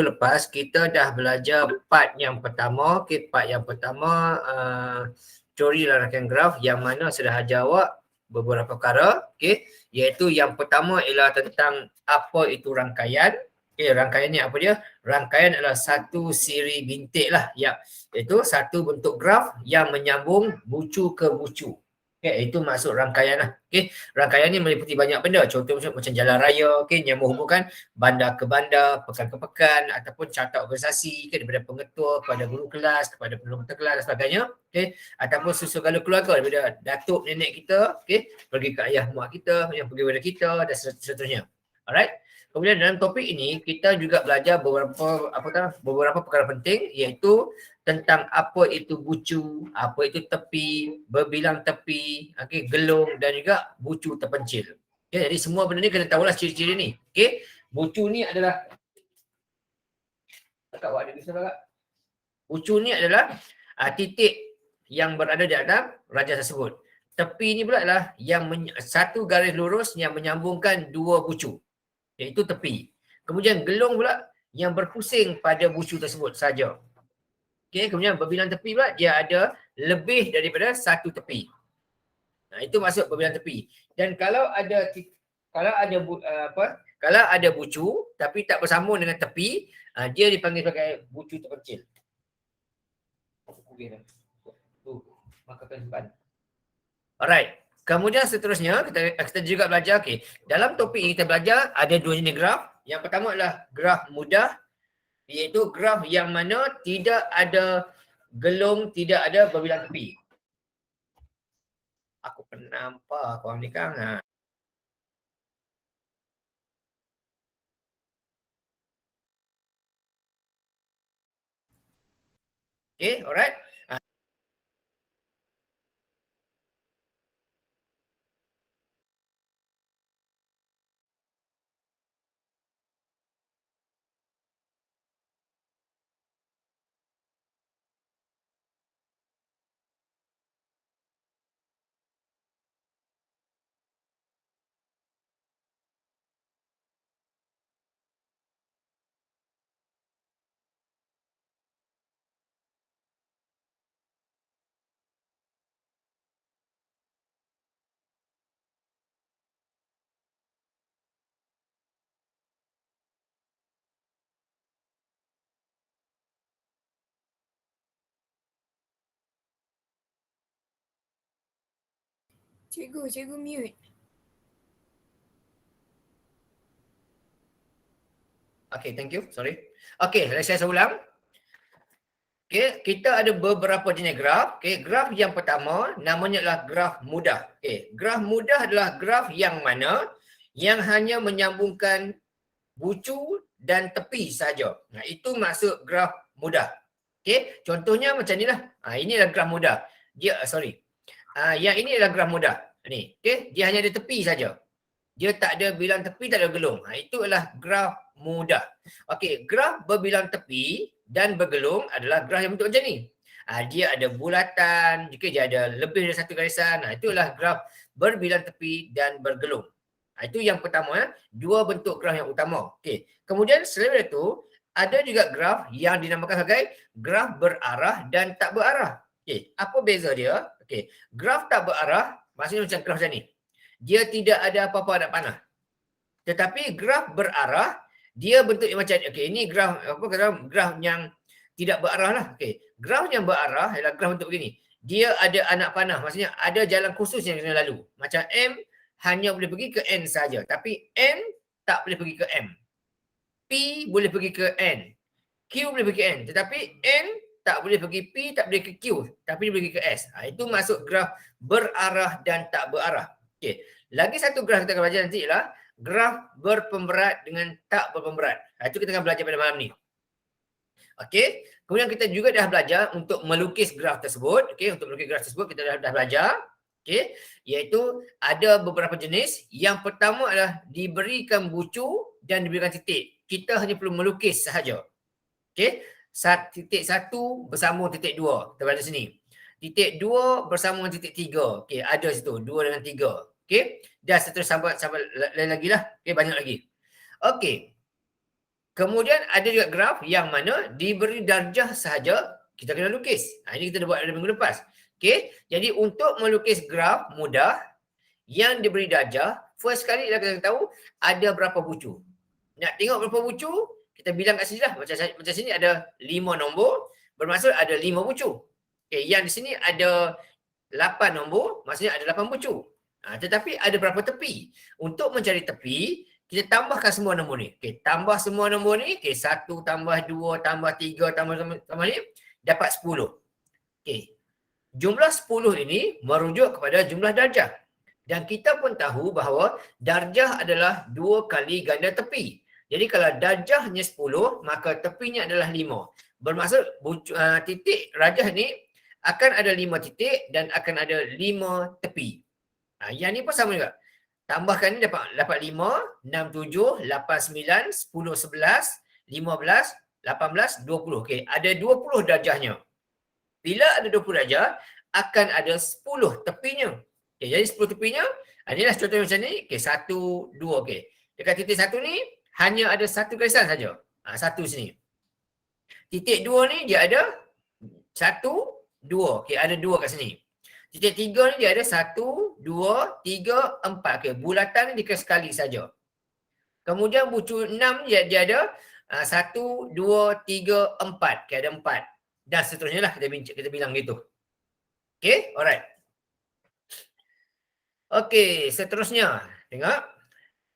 lepas kita dah belajar part yang pertama. Okay, part yang pertama teori rangkaian graf yang mana sudah ajar awak beberapa perkara. Okay, iaitu yang pertama ialah tentang apa itu rangkaian. Okay, rangkaian ni apa dia? Rangkaian adalah satu siri bintik lah. Ya, iaitu satu bentuk graf yang menyambung bucu ke bucu. Okay, itu maksud rangkaian lah. Okay, rangkaian ni meliputi banyak benda. Contoh macam jalan raya, okay, yang menghubungkan bandar ke bandar, pekan ke pekan, ataupun carta organisasi, okay, daripada pengetua kepada guru kelas, kepada penolong kelas dan sebagainya. Okay, ataupun susu gala keluarga daripada datuk nenek kita, okay, pergi ke ayah mak kita, yang pergi kepada kita dan seterusnya. Alright. Kemudian dalam topik ini kita juga belajar beberapa perkara penting, iaitu tentang apa itu bucu, apa itu tepi, berbilang tepi, okay, gelung dan juga bucu terpencil. Okay, jadi semua benda ni kena tahulah ciri-ciri ni. Okay, bucu ni adalah bucu ni adalah titik yang berada di dalam rajah tersebut. Tepi ni pula adalah yang satu garis lurus yang menyambungkan dua bucu, iaitu tepi. Kemudian gelung pula yang berpusing pada bucu tersebut saja. Okey, kemudian berbilang tepi pula dia ada lebih daripada satu tepi. Nah, itu maksud berbilang tepi. Dan kalau ada bucu tapi tak bersambung dengan tepi, dia dipanggil sebagai bucu terpencil. Alright. Kemudian seterusnya kita juga belajar, okay, dalam topik ini kita belajar ada dua jenis graf. Yang pertama adalah graf mudah, iaitu graf yang mana tidak ada gelung, tidak ada berbilang tepi. Aku pernah nampak korang ni kan. Okay, alright. Cikgu mute. Okay, thank you. Sorry. Okay, saya ulang. Okay, kita ada beberapa jenis graf. Okay, graf yang pertama namanya adalah graf mudah. Okay, graf mudah adalah graf yang mana yang hanya menyambungkan bucu dan tepi saja. Nah, itu maksud graf mudah. Okay, contohnya macam ni lah. Ini adalah graf mudah. Yang ini adalah graf mudah. Ni, okay, dia hanya ada tepi saja. Dia tak ada bilang tepi, tak ada gelung. Itu adalah graf mudah. Okey, graf berbilang tepi dan bergelung adalah graf yang bentuk macam ni. Dia ada bulatan, jika dia ada lebih dari satu garisan. Itu adalah graf berbilang tepi dan bergelung. Itu yang pertama, dua bentuk graf yang utama. Okey. Kemudian selain itu, ada juga graf yang dinamakan sebagai graf berarah dan tak berarah. Okey, apa beza dia? Okey, graf tak berarah maksudnya macam graf macam ni. Dia tidak ada apa-apa nak panah. Tetapi graf berarah, dia bentuknya macam, okey, ini graf yang tidak berarah lah. Okey, graf yang berarah adalah graf bentuk begini. Dia ada anak panah, maksudnya ada jalan khusus yang kena lalu. Macam M hanya boleh pergi ke N saja, tapi N tak boleh pergi ke M. P boleh pergi ke N. Q boleh pergi ke N, tetapi N tak boleh pergi P, tak boleh ke Q, tapi dia boleh pergi ke S. Itu maksud graf berarah dan tak berarah. Okey, lagi satu graf kita akan belajar nanti ialah graf berpemberat dengan tak berpemberat. Itu kita akan belajar pada malam ni. Okey, kemudian kita juga dah belajar untuk melukis graf tersebut. Okey, untuk melukis graf tersebut kita dah belajar. Okey, iaitu ada beberapa jenis. Yang pertama adalah diberikan bucu dan diberikan titik. Kita hanya perlu melukis sahaja. Okey, titik 1 bersambung titik 2. Kita belajar sini. Titik 2 bersambung dengan titik 3. Okey, ada situ 2 dengan 3. Okey, dan seterusnya sampai lain lagi lah. Okey, banyak lagi. Okey. Kemudian ada juga graf yang mana diberi darjah sahaja kita kena lukis. Ini kita dah buat pada minggu lepas. Okey, jadi untuk melukis graf mudah yang diberi darjah, first kali kita tahu ada berapa bucu. Nak tengok berapa bucu, kita bilang kat sini lah. Macam sini ada 5 nombor, bermaksud ada 5 bucu. Okey, yang di sini ada 8 nombor, maksudnya ada 8 bucu. Tetapi ada berapa tepi? Untuk mencari tepi, kita tambahkan semua nombor ni. Okey, tambah semua nombor ni, okey, 1 tambah 2 tambah 3 tambah ni dapat 10. Okey. Jumlah 10 ini merujuk kepada jumlah darjah. Dan kita pun tahu bahawa darjah adalah 2 kali ganda tepi. Jadi kalau darjahnya 10, maka tepinya adalah 5. Bermaksud titik rajah ni akan ada 5 titik dan akan ada 5 tepi. Yang ni pun sama juga. Tambahkan ni dapat 5, 6, 7, 8, 9, 10, 11, 15, 18, 20. Okey, ada 20 darjahnya. Bila ada 20 darjah, akan ada 10 tepinya. Okay, jadi 10 tepinya, inilah contoh macam ni. Okay, 1, 2. Okay. Dekat titik 1 ni, hanya ada 1 garisan saja. 1 sini. Titik 2 ni, dia ada 1, 2. Okay, ada 2 kat sini. Titik 3 ni, dia ada 1, 2, 3, 4. Okay, bulatan ni dikira sekali saja. Kemudian bucu 6 dia ada 1, 2, 3, 4. Okay, ada 4. Dan seterusnya lah kita bilang gitu. Okay, alright. Okay, seterusnya. Tengok.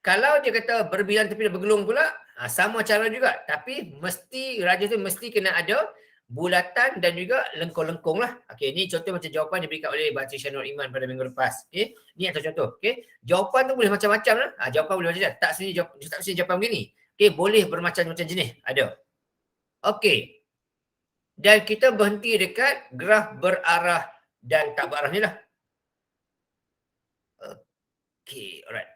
Kalau dia kata berbilang tepi dan bergelung pula, sama cara juga. Tapi mesti, rajah tu mesti kena ada bulatan dan juga lengkung-lengkung lah. Okay, ni contoh macam jawapan diberikan oleh Bakti Syanur Iman pada minggu lepas. Okay, ni atau contoh. Okay, jawapan tu boleh macam-macam lah. Jawapan boleh macam-macam. Tak mesti jawapan begini. Okay, boleh bermacam-macam jenis. Ada. Okay. Dan kita berhenti dekat graf berarah dan tak berarah ni lah. Okay, alright.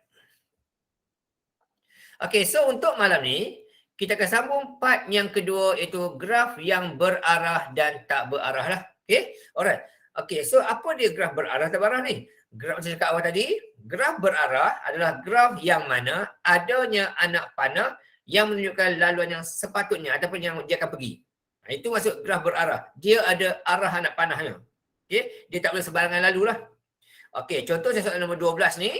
Okay, so untuk malam ni, kita akan sambung part yang kedua iaitu graf yang berarah dan tak berarah lah. Okay, alright. Okay, so apa dia graf berarah tak berarah ni? Graf macam cakap awal tadi, graf berarah adalah graf yang mana adanya anak panah yang menunjukkan laluan yang sepatutnya ataupun yang dia akan pergi. Itu maksud graf berarah. Dia ada arah anak panahnya. Okay? Dia tak boleh sebarangan lalu lah. Okay, contoh soalan nombor 12 ni,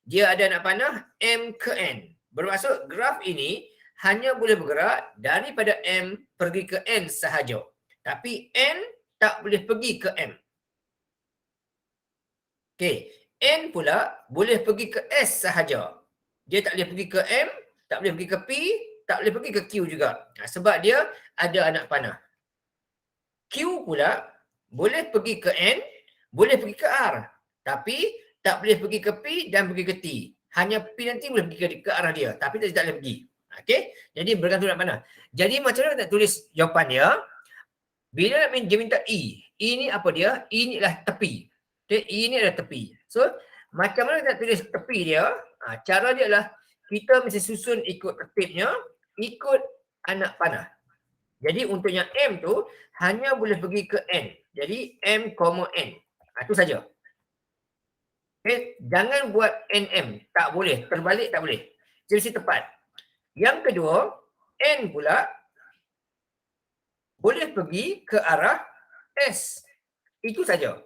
dia ada anak panah M ke N. Bermaksud graf ini hanya boleh bergerak daripada M pergi ke N sahaja. Tapi N tak boleh pergi ke M. Okay, N pula boleh pergi ke S sahaja. Dia tak boleh pergi ke M, tak boleh pergi ke P, tak boleh pergi ke Q juga. Sebab dia ada anak panah. Q pula boleh pergi ke N, boleh pergi ke R. Tapi tak boleh pergi ke P dan pergi ke T. Hanya P nanti boleh pergi ke arah dia. Tapi tak boleh pergi. Okay. Jadi bergantung anak panah. Jadi macam mana nak tulis jawapan dia? Bila dia minta E. E ni apa dia? E ni adalah tepi. Okay. E ni adalah tepi. So macam mana nak tulis tepi dia? Cara dia adalah kita mesti susun ikut tertibnya, ikut anak panah. Jadi untuk yang M tu hanya boleh pergi ke N. Jadi M, N. Itu saja. Okay. Jangan buat NM. Tak boleh. Terbalik tak boleh. Jadi mesti tepat. Yang kedua, N pula boleh pergi ke arah S. Itu saja.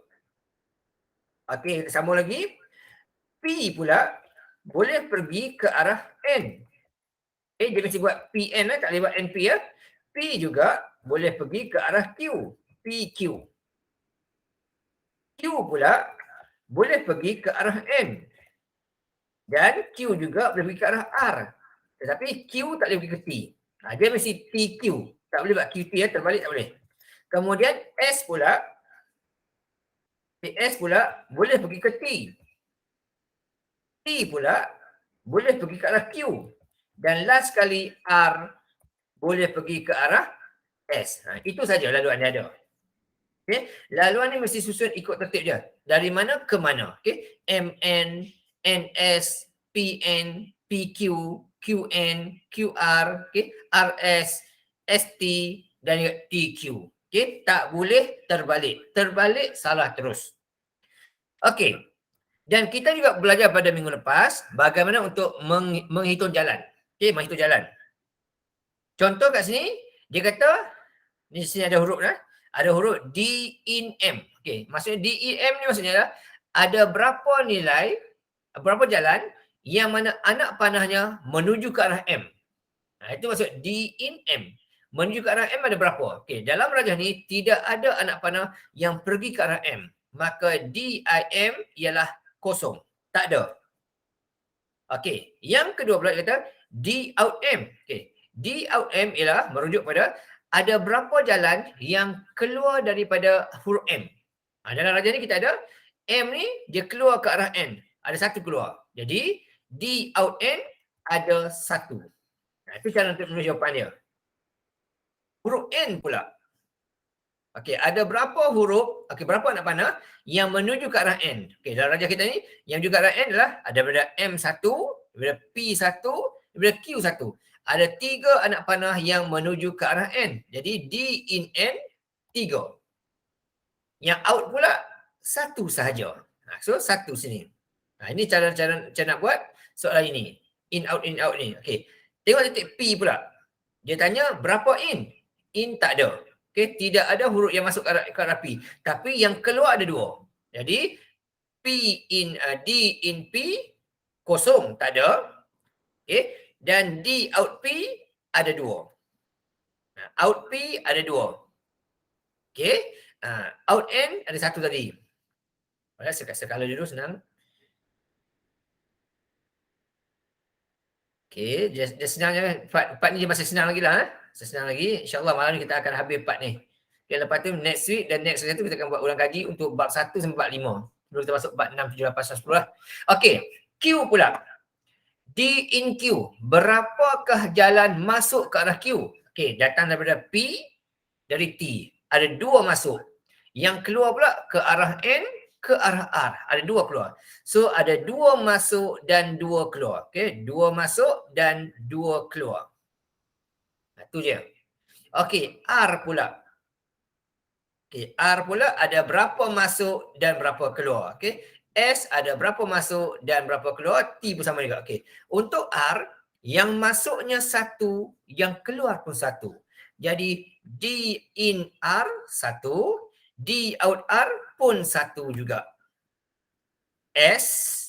Okey, sambung lagi. P pula boleh pergi ke arah N. Dia mesti buat PN lah, tak boleh buat NP ya. P juga boleh pergi ke arah Q. PQ. Q pula boleh pergi ke arah N. Dan Q juga boleh pergi ke arah R. Tetapi Q tak boleh pergi ke T. Dia mesti PQ. Tak boleh buat QT ya, terbalik tak boleh. Kemudian S pula boleh pergi ke T. T pula boleh pergi ke arah Q. Dan last sekali R boleh pergi ke arah S. Itu saja laluan dia ada. Okay. Laluan ni mesti susun ikut tertib dia. Dari mana ke mana. Okay. MN, NS, PN, PQ, QN, QR, okay. RS, ST dan juga TQ. Okay. Tak boleh terbalik. Terbalik salah terus. Okey. Dan kita juga belajar pada minggu lepas bagaimana untuk menghitung jalan. Okey, menghitung jalan. Contoh kat sini, dia kata, di sini ada huruf dah. Ada huruf D in M. Okey, maksudnya D in M ni maksudnya adalah ada berapa nilai, berapa jalan yang mana anak panahnya menuju ke arah M. Itu maksud D in M. Menuju ke arah M ada berapa? Okey, dalam rajah ni tidak ada anak panah yang pergi ke arah M. Maka DIM ialah kosong. Tak ada. Okey, yang kedua pula dia kata D out M. Okey, D out M ialah merujuk pada ada berapa jalan yang keluar daripada huruf M. Dalam rajah ni kita ada M ni dia keluar ke arah N. Ada satu keluar. Jadi D out N ada satu. Itu cara untuk menulis jawapan dia. Huruf N pula. Okey, ada berapa huruf, berapa anak panah yang menuju ke arah N. Okey, dalam rajah kita ni, yang menuju ke arah N adalah ada daripada M1, daripada P1, daripada Q1. Ada 3 anak panah yang menuju ke arah N. Jadi D in N, 3. Yang out pula, 1 sahaja. So, 1 sini. Ini cara nak buat soalan ini. In, out ni. Okey, tengok titik P pula. Dia tanya berapa in? In tak ada. Okey, tidak ada huruf yang masuk ke arah P. Tapi yang keluar ada 2. Jadi P in D in P kosong, tak ada. Okey, dan D out P ada 2. Out P ada 2. Okey, out N ada 1 tadi. Sekala dulu senang. Okey, dia senang je. Part ni dia masih senang lagi lah. Senang lagi. InsyaAllah malam ni kita akan habis part ni. Okay, lepas tu next week dan next week tu kita akan buat ulang kaji untuk bab 1 sampai bab 5. Sebelum kita masuk bab 6, 7, 8, 9, 10 lah. Okey, Q pula. D in Q. Berapakah jalan masuk ke arah Q? Okey, datang daripada P, dari T. Ada 2 masuk. Yang keluar pula ke arah N, ke arah R. Ada 2 keluar. So, ada 2 masuk dan 2 keluar. Okey, 2 masuk dan 2 keluar. Itu je. Okey, R pula. Okey, R pula ada berapa masuk dan berapa keluar. Okey, S ada berapa masuk dan berapa keluar. T pun sama juga. Okey, untuk R, yang masuknya 1, yang keluar pun 1. Jadi, D in R 1, D out R pun 1 juga. S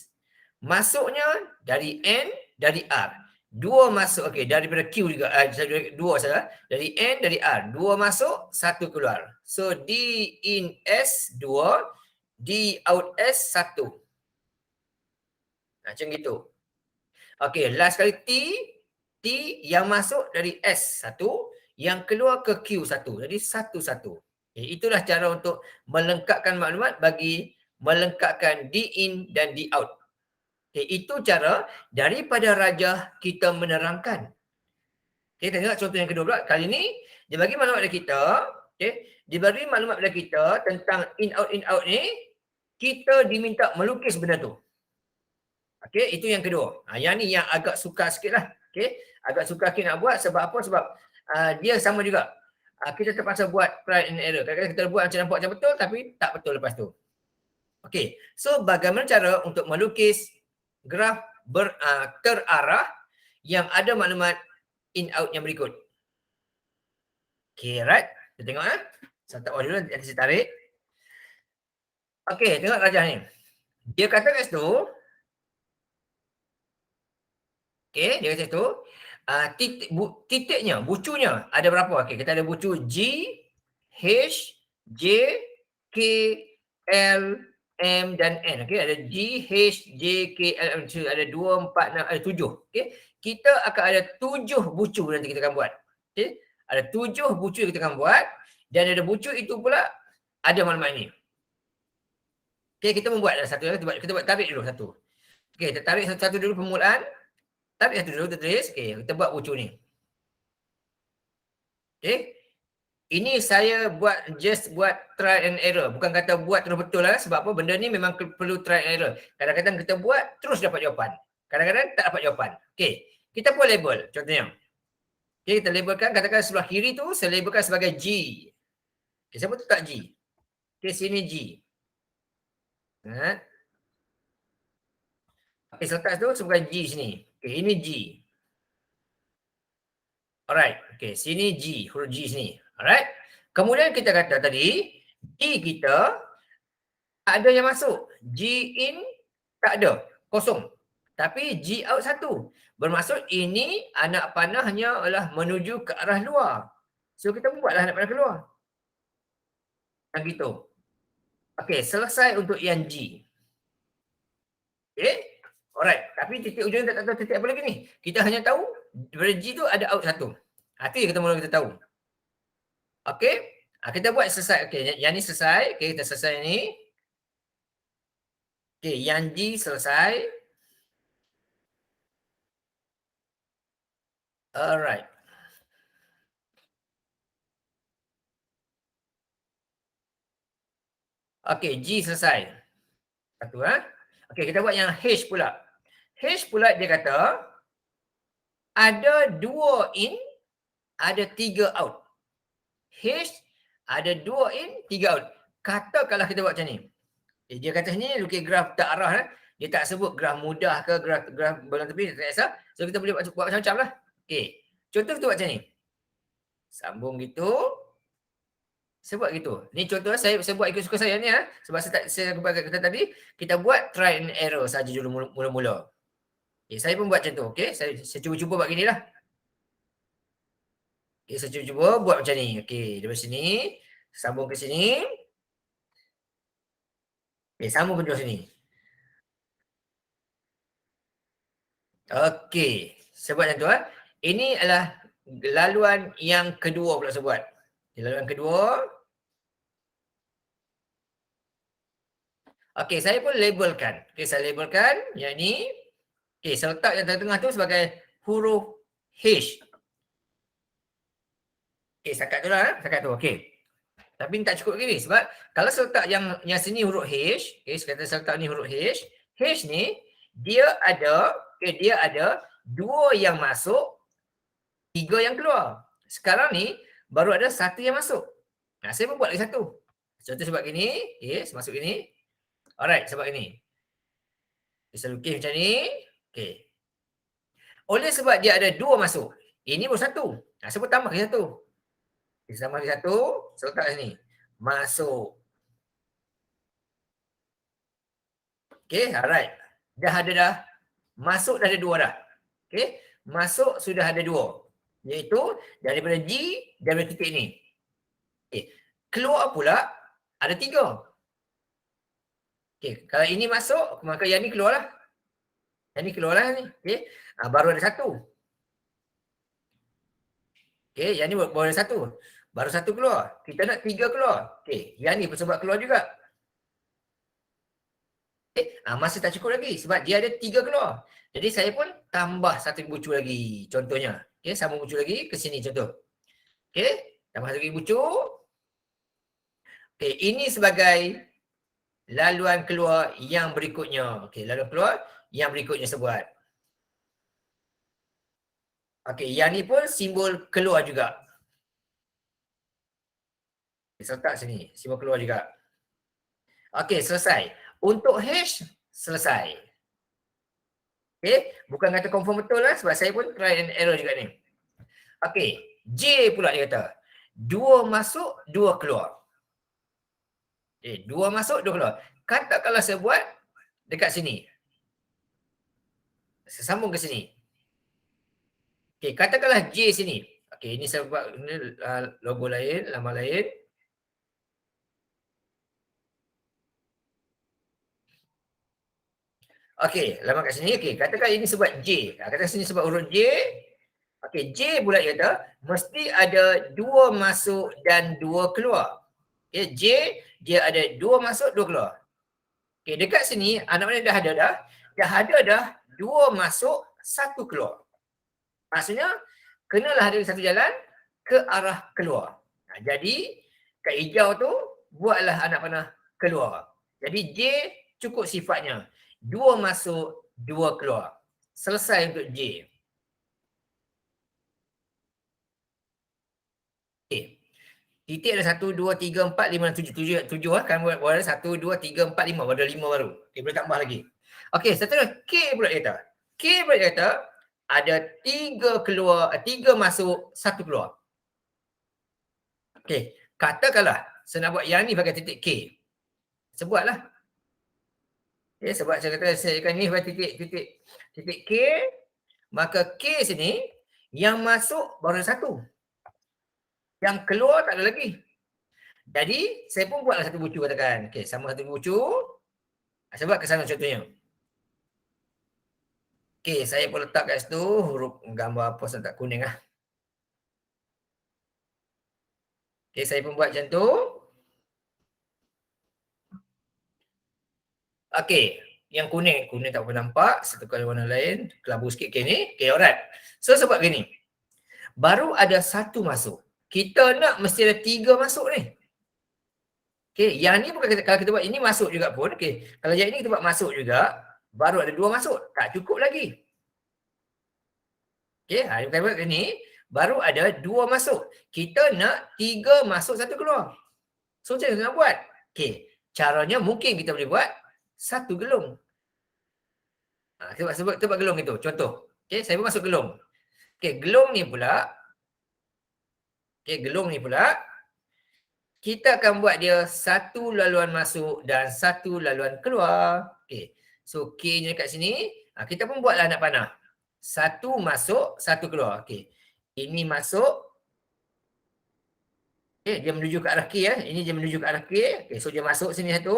masuknya dari N, dari R. 2 masuk, okey, daripada Q juga, 2 salah. Dari N, dari R. 2 masuk, 1 keluar. So, D in S 2, D out S 1. Macam gitu. Okey, last kali T yang masuk dari S 1, yang keluar ke Q 1. Jadi 1-1. Itulah cara untuk melengkapkan maklumat bagi melengkapkan D in dan D out. Itu cara daripada rajah kita menerangkan. Kita tengok contoh yang kedua pula. Kali ni dia bagi maklumat kepada kita. Dia bagi maklumat kepada kita tentang in out ni. Kita diminta melukis benda tu. Itu yang kedua. Yang ni yang agak sukar sikit lah. Agak sukar sikit nak buat. Sebab apa? Sebab dia sama juga. Kita terpaksa buat trial and error. Kadang-kadang kita buat nampak macam betul tapi tak betul lepas tu. So bagaimana cara untuk melukis graf terarah yang ada maklumat in out yang berikut. Right. Kita tengok Saya tak dulu, nanti saya tarik. Tengok rajah ni. Dia kata kat situ. Dia kata situ. Titiknya, bucunya ada berapa? Kita ada bucu G, H, J, K, L, M dan N. Ada G, H, J, K, L, M. Ada 2, 4, 6, ada 7. Kita akan ada 7 bucu nanti kita akan buat. Ada 7 bucu yang kita akan buat. Dan ada bucu itu pula ada maklumat ini. Kita membuat satu. Kita buat tarik dulu satu. Kita tarik satu dulu permulaan. Tarik satu dulu, kita tulis. Kita buat bucu ni. Ini saya just buat trial and error. Bukan kata buat terus betul lah. Sebab apa? Benda ni memang perlu trial and error. Kadang-kadang kita buat, terus dapat jawapan. Kadang-kadang tak dapat jawapan. Kita buat label. Contohnya. Kita labelkan, katakan sebelah kiri tu, saya labelkan sebagai G. Siapa tu tak G? Sini G. Selepas tu, sebagai G sini. Ini G. Alright. Okay, sini G, huruf G sini. Alright. Kemudian kita kata tadi, G kita tak ada yang masuk. G in tak ada, kosong. Tapi G out satu. Bermaksud ini anak panahnya adalah menuju ke arah luar. So kita buatlah anak panah keluar. Yang gitu. Okey, selesai untuk yang G. Okey. Alright, tapi titik ujung tak tahu titik apa lagi ni. Kita hanya tahu daripada G tu ada out satu. Itu yang kita mula kita tahu. Okey. Kita buat selesai. Okey, yang ni selesai. Okey, kita selesai ni. Okey, yang G selesai. Alright. Okey, G selesai. Satu Okey, kita buat yang H pula. H pula dia kata ada 2 in, ada 3 out. H ada 2 in, 3 out. Katakanlah kita buat macam ni. Dia kata ni lukis graf tak arah. Dia tak sebut graf mudah ke graf bola tepi, tak kisah. So kita boleh buat macam-macam lah. Okey. Contoh kita buat macam ni. Sambung gitu. Saya buat gitu. Ni contoh saya buat ikut suka saya ni sebab saya kata tadi kita buat try and error saja dulu mula-mula. Okay, saya pun buat macam tu. Okey, saya cuba-cuba buat gini lah. Okey, saya cuba buat macam ni. Okey, dari sini sambung ke sini. Okey, sambung ke sini. Okey, saya buat macam tu Ini adalah laluan yang kedua pula saya buat. Laluan kedua. Okey, saya pun labelkan. Okey, saya labelkan yang ni. Okey, saya letak yang tengah-tengah tu sebagai huruf H. Okey, setakat tu lah. Setakat tu. Okey. Tapi tak cukup lagi ni. Sebab kalau saya letak yang sini huruf H. Okey, saya letak ni huruf H. H ni, dia ada 2 yang masuk, 3 yang keluar. Sekarang ni, baru ada 1 yang masuk. Saya pun buat lagi 1. Contoh sebab gini. Okey, saya masuk gini. Alright, sebab ini. Saya lukis macam ni. Okey. Oleh sebab dia ada 2 masuk. Ini baru 1. Saya pun tambah lagi 1. Kita tambah lagi 1. Saya letak sini. Masuk. Okey, alright. Dah ada dah. Masuk dah ada 2 dah. Okey. Masuk sudah ada 2. Iaitu daripada G, daripada titik ni. Okey. Keluar pula ada 3. Okey, kalau ini masuk, maka yang ni keluarlah. Yang ni keluarlah ni. Okey. Baru ada 1. Okey, yang ni baru ada 1. Baru 1 keluar. Kita nak 3 keluar. Okey, yang ni pun sebab keluar juga. Okey, masih tak cukup lagi sebab dia ada 3 keluar. Jadi saya pun tambah 1 bucu lagi. Contohnya. Okey, sambung bucu lagi ke sini contoh. Okey, tambah 1 lagi bucu. Okey, ini sebagai laluan keluar yang berikutnya. Okey, laluan keluar yang berikutnya saya buat. Okey, yang ni pun simbol keluar juga. Saya letak sini, simbol keluar juga. Okey, selesai. Untuk H, selesai. Okey, bukan kata confirm betul sebab saya pun try and error juga ni. Okey, J pula dia kata. 2 masuk, 2 keluar. Okey, 2 masuk, 2 keluar. Katakanlah saya buat dekat sini. Saya sambung ke sini. Okey, katakanlah J sini. Okey, ini saya buat logo lain, lama lain. Okey, lama kat sini. Okey, katakan ini sebab J. Katakan sini sebab huruf J. Okey, J pula kata mesti ada 2 masuk dan 2 keluar. Okey, J dia ada 2 masuk, 2 keluar. Okey, dekat sini anak mana dah ada 2 masuk, 1 keluar. Maksudnya kenalah ada satu jalan ke arah keluar. Jadi kat hijau tu buatlah anak panah keluar. Jadi J cukup sifatnya. 2 masuk, 2 keluar. Selesai untuk J. Okay. Titik ada 1, 2, 3, 4, 5, 7. 7 kan baru ada 1, 2, 3, 4, 5. Baru ada 5 baru. Okay, boleh tambah lagi. Okay, seterusnya K pula kata. K pula kata ada 3 masuk, 1 keluar. Okey, katakanlah saya nak buat yang ni pakai titik K. Saya buatlah. Okay, sebab saya kata saya akan ni pakai titik K, maka K sini yang masuk baru 1. Yang keluar tak ada lagi. Jadi saya pun buatlah satu bucu katakan. Okey, sama satu bucu. Saya buat ke sana contohnya. Okey, saya pun letak kat situ huruf gambar apa saya tak kuning lah. Okey, saya pun buat macam tu. Okey, yang kuning tak apa nampak. Saya tukar warna lain, kelabu sikit ke ni. Okey, alright. So sebab gini. Baru ada 1 masuk. Kita nak mesti ada 3 masuk ni. Okey, yang ni bukan kalau kita buat ini masuk juga pun. Okey, kalau yang ini kita buat masuk juga, baru ada 2 masuk. Tak cukup lagi. Okey, kita buat ni, baru ada 2 masuk. Kita nak 3 masuk 1 keluar. So macam mana nak buat? Okey, caranya mungkin kita boleh buat 1 gelung. Kita buat gelung itu. Contoh. Okey, saya pun masuk gelung. Okey, gelung ni pula. Kita akan buat dia 1 laluan masuk dan 1 laluan keluar. Okey. So K ni dekat sini, kita pun buatlah anak panah. 1 masuk, 1 keluar. Okey. Ini masuk. Okey, dia menuju ke arah K ya. Ini dia menuju ke arah K. Okey, so dia masuk sini 1.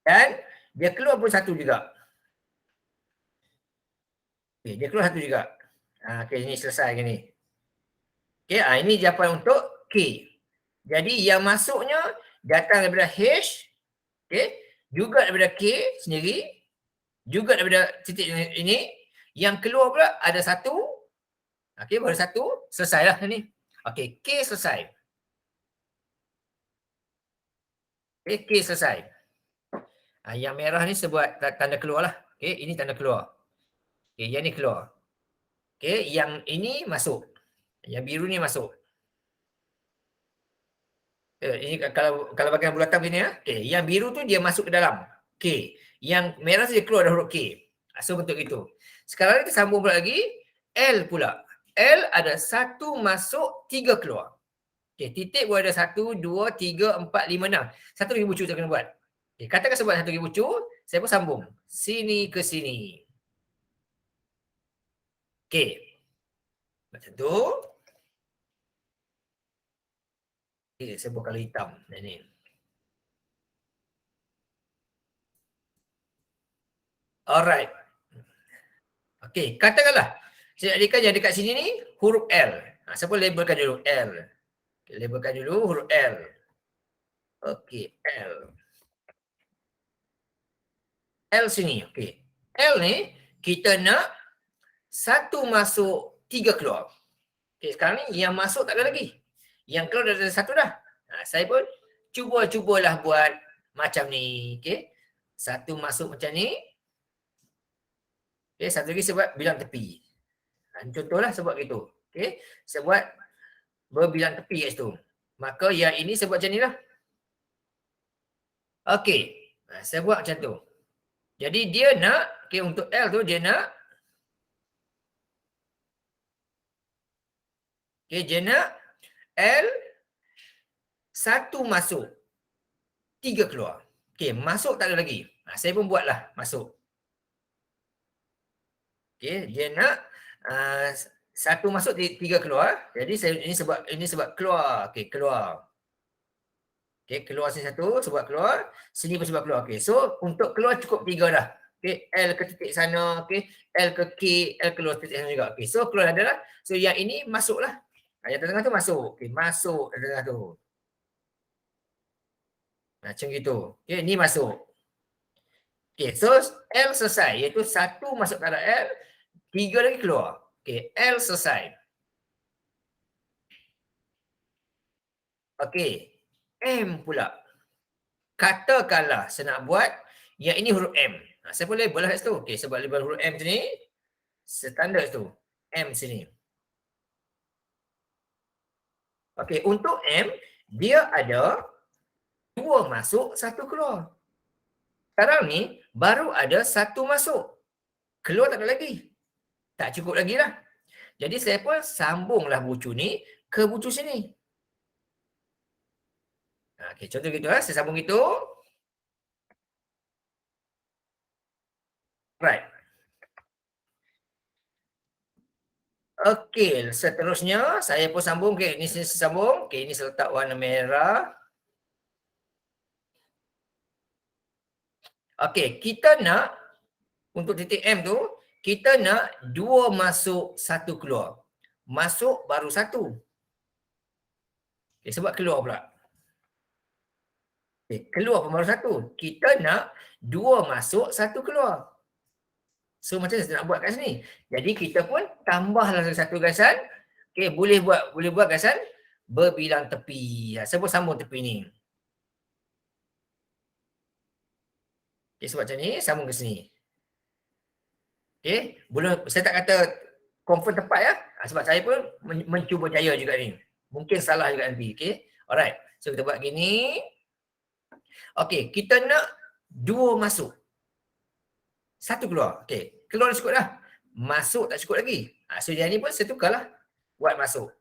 Dan dia keluar pun 1 juga. Okey, dia keluar 1 juga. Okey, ini selesai gini. Okey, ini jawapan untuk K. Jadi yang masuknya datang daripada H, okey, juga daripada K sendiri, juga daripada titik ini. Yang keluar pula ada 1. Okey, baru 1, selesailah ni. Okey, K selesai. Okey, K selesai. Yang merah ni saya buat tanda keluar lah. Okey, ini tanda keluar. Okey, yang ni keluar. Okey, yang ini masuk. Yang biru ni masuk. Ini kalau bagian bulatan begini ya. Okey, yang biru tu dia masuk ke dalam K. Yang merah tu dia keluar dari huruf K. So bentuk itu. Sekarang kita sambung pula lagi L pula. L ada 1 masuk, 3 keluar. Okey, titik pun ada 1, 2, 3, 4, 5, 6. 1 lagi bucu saya kena buat. Okey, katakan saya buat 1 lagi bucu, saya pun sambung sini ke sini. Okey. Macam tu. Okay, saya buat kalau hitam. Ini. Alright. Okey, katakanlah saya jadikan yang dekat sini ni huruf L. Saya pun labelkan dulu L. Okay, labelkan dulu huruf L. Okey, L. L sini. Okey. L ni kita nak 1 masuk, 3 keluar. Okey, sekarang ni yang masuk tak ada lagi. Yang keluar dah ada 1 dah. Saya pun cubalah buat macam ni. Okey. 1 masuk macam ni. Okey, 1 lagi saya buat bilang tepi. Contohlah saya buat gitu. Okey, saya buat berbilang tepi kat situ. Maka yang ini saya buat macam ni lah. Okey, saya buat macam tu. Jadi dia nak, okey, untuk L tu dia nak, okey, dia nak L 1 masuk, 3 keluar. Okey, masuk tak ada lagi. Saya pun buatlah masuk. Okey, dia nak 1 masuk, 3 keluar. Jadi saya ini sebab keluar. Okey, keluar. Okey, keluar sini 1 sebab keluar, sini pun sebab keluar. Okey, so untuk keluar cukup 3 dah. Okey, L ke titik sana, okey, L ke K, L keluar titik sana juga. Okey, so keluar adalah, so yang ini masuklah. Yang tengah tu masuk. Okey, masuk tengah tu. Macam gitu. Okey, ni masuk. Okey, so L selesai, iaitu 1 masuk ke arah L, 3 lagi keluar. Okey, L selesai. Okey, M pula. Katakanlah saya nak buat yang ini huruf M. Saya boleh label lah kat situ. Okey, sebab label huruf M sini, standard situ. M sini. Okey, untuk M, dia ada 2 masuk, 1 keluar. Sekarang ni, baru ada 1 masuk. keluar tak ada lagi. Tak cukup lagi lah. Jadi saya pun sambunglah bucu ni ke bucu sini. Okey, contoh gitu lah. Saya sambung gitu. Right. Okey, seterusnya saya pun sambung. Okey, ini saya sambung. Okey, ini saya letak warna merah. Okey, kita nak untuk titik M tu, kita nak 2 masuk, 1 keluar. Masuk baru 1. Okey, sebab keluar pula. Okey, keluar pun baru 1. Kita nak 2 masuk, 1 keluar. So macam mana saya nak buat kat sini? Jadi kita pun tambahlah satu garisan. Okey, boleh buat garisan berbilang tepi. Saya pun sambung tepi ni. Okey, sebab macam ni sambung ke sini. Okey, saya tak kata confirm tepat ya. Sebab saya pun mencuba jaya juga ni. Mungkin salah juga nanti. Okey. Alright. So kita buat gini. Okey, kita nak 2 masuk. 1 keluar. Okey, keluar dah cukup dah. Masuk tak cukup lagi. So yang ni pun saya tukarlah. Buat masuk.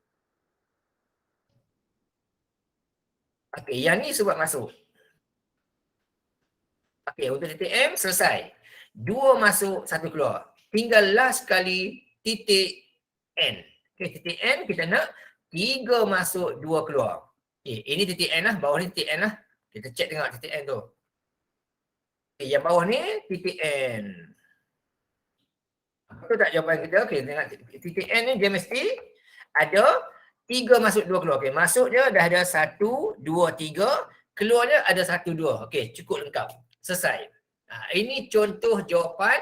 Okey, yang ni sebab masuk. Okey, untuk titik M selesai. 2 masuk, 1 keluar. Tinggal last kali titik N. Okey, titik N kita nak 3 masuk, 2 keluar. Okey, ini titik N lah. Bawah ni titik N lah. Kita check tengok titik N tu. Okay, yang bawah ni titik N. Betul tak jawapan kita? Okey, tengok titik N ni dia mesti ada 3 masuk 2 keluar. Okey, masuk dia dah ada 1, 2, 3. Keluar dia ada 1, 2. Okey, cukup lengkap. Selesai. Ini contoh jawapan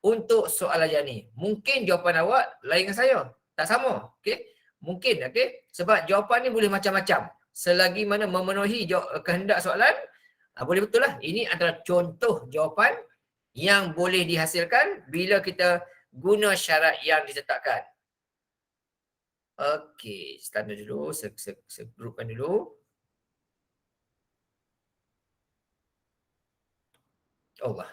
untuk soalan yang ni. Mungkin jawapan awak lain dengan saya. Tak sama. Okey. Mungkin. Okey. Sebab jawapan ni boleh macam-macam. Selagi mana memenuhi kehendak soalan, boleh betul lah. Ini adalah contoh jawapan yang boleh dihasilkan bila kita guna syarat yang ditetapkan. Okey, standard dulu. Saya grupkan dulu. Allah.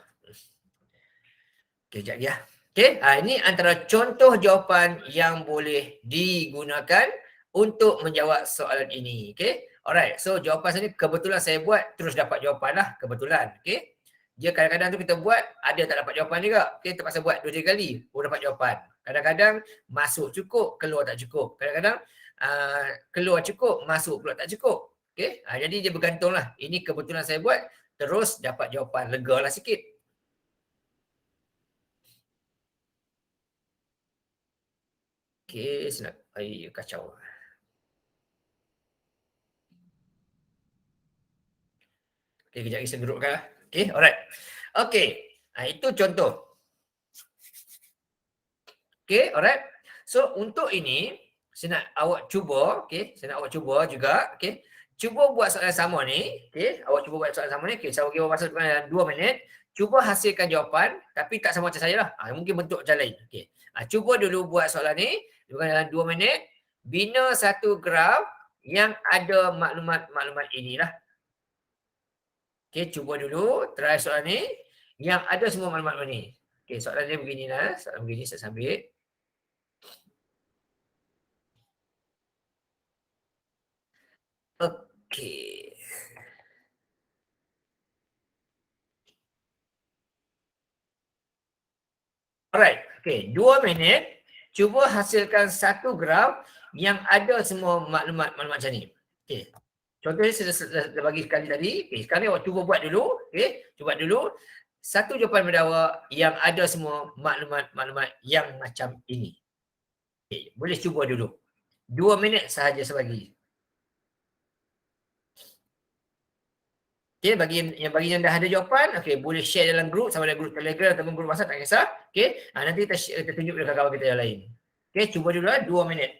Okey, sekejap ya. Okey, ini antara contoh jawapan yang boleh digunakan untuk menjawab soalan ini. Okey. Alright, so jawapan saya ni kebetulan saya buat terus dapat jawapan lah. Kebetulan. Okey. Dia kadang-kadang tu kita buat ada tak dapat jawapan juga. Okey, terpaksa buat 2-3 kali baru dapat jawapan. Kadang-kadang masuk cukup, keluar tak cukup. Kadang-kadang keluar cukup, masuk pula tak cukup. Okey. Jadi dia bergantunglah. Ini kebetulan saya buat terus dapat jawapan. Legalah sikit. Okey, senang. Kacau. Okey, kejap lagi saya gerupkan lah. Okey, alright. Okey, itu contoh. Okey, alright. So, untuk ini, saya nak awak cuba, okey, saya nak awak cuba juga, okey. Cuba buat soalan sama ni, okey. Awak cuba buat soalan sama ni, okey. Saya bagi awak masa dalam 2 minit. Cuba hasilkan jawapan, tapi tak sama macam saya lah. Mungkin bentuk macam lain. Okey. Cuba dulu buat soalan ni, dalam 2 minit. Bina satu graf yang ada maklumat-maklumat inilah. Okey, cuba dulu try soalan ni yang ada semua maklumat ni. Okey, soalan dia beginilah. Soalan begini saya ambil. Okey. Alright. Okey, 2 minit. Cuba hasilkan satu graf yang ada semua maklumat-maklumat macam ni. Okey. Contohnya saya dah bagi sekali tadi. Okey, sekarang awak cuba buat dulu. Okey, cuba dulu. Satu jawapan daripada awak yang ada semua maklumat-maklumat yang macam ini. Okey, boleh cuba dulu. 2 minit sahaja saya bagi. Okey, bagi yang dah ada jawapan, okey, boleh share dalam grup, sama ada grup Telegram ataupun grup WhatsApp, tak kisah. Okey, nanti kita tunjuk kepada kawan kita yang lain. Okey, cuba dulu 2 minit.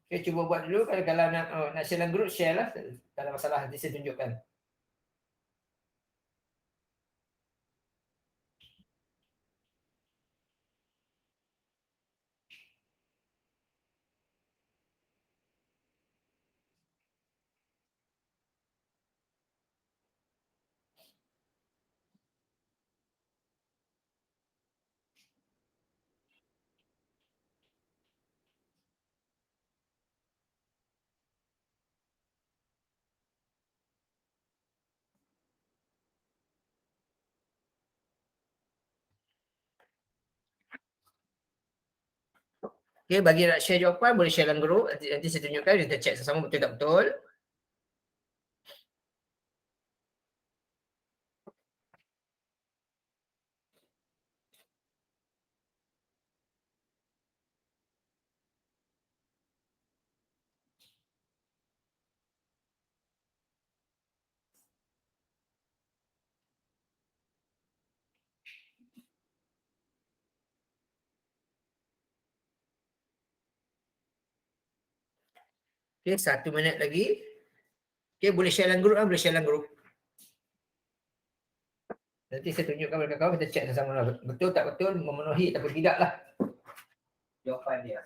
Okey, cuba buat dulu. Kalau nak share dalam grup, share lah. Tak ada masalah, nanti saya tunjukkan. Okay, bagi nak share jawapan boleh share dalam group. Nanti saya tunjukkan, kita check sama betul tak betul. Okay, 1 minit lagi. Okay, boleh share dalam group lah, boleh share dalam group. Nanti saya tunjukkan kepada kawan, kita check sama lah. Betul tak betul, memenuhi ataupun tidak lah jawapan dia.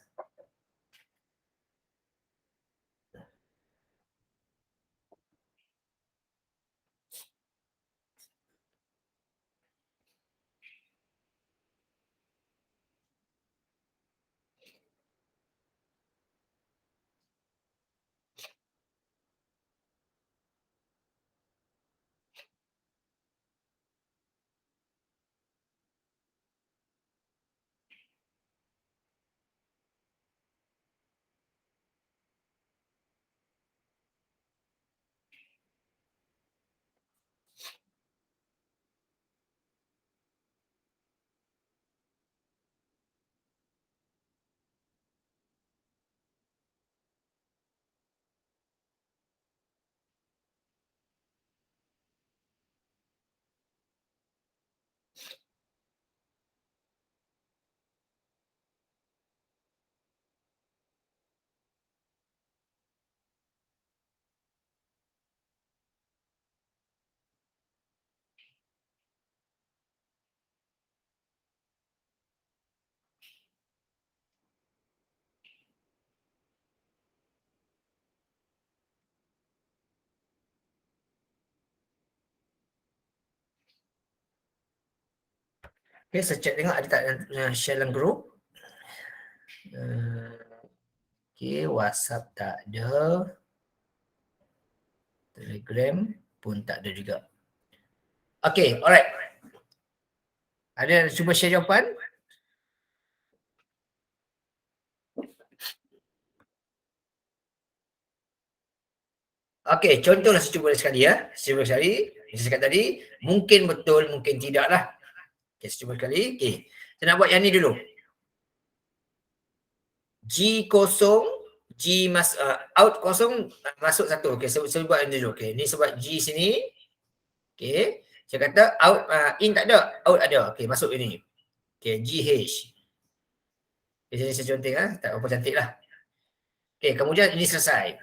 Okay, saya check tengok ada tak share dalam group. Okay, WhatsApp tak ada. Telegram pun tak ada juga. Okay, alright. Ada cuba share jawapan? Okay, contohlah saya cuba sekali ya. Saya cuba sekali. Saya cakap tadi, mungkin betul, mungkin tidak lah. Okay, saya cuba sekali. Okay, saya nak buat yang ni dulu. G kosong, G out kosong, masuk satu. Okay, saya buat yang ni dulu. Okay, ni sebab G sini. Okay, saya kata out, in tak ada, out ada. Okay, masuk ini. Okay, GH. Okay, saya contoh tak apa cantik lah. Okay, kemudian ini selesai.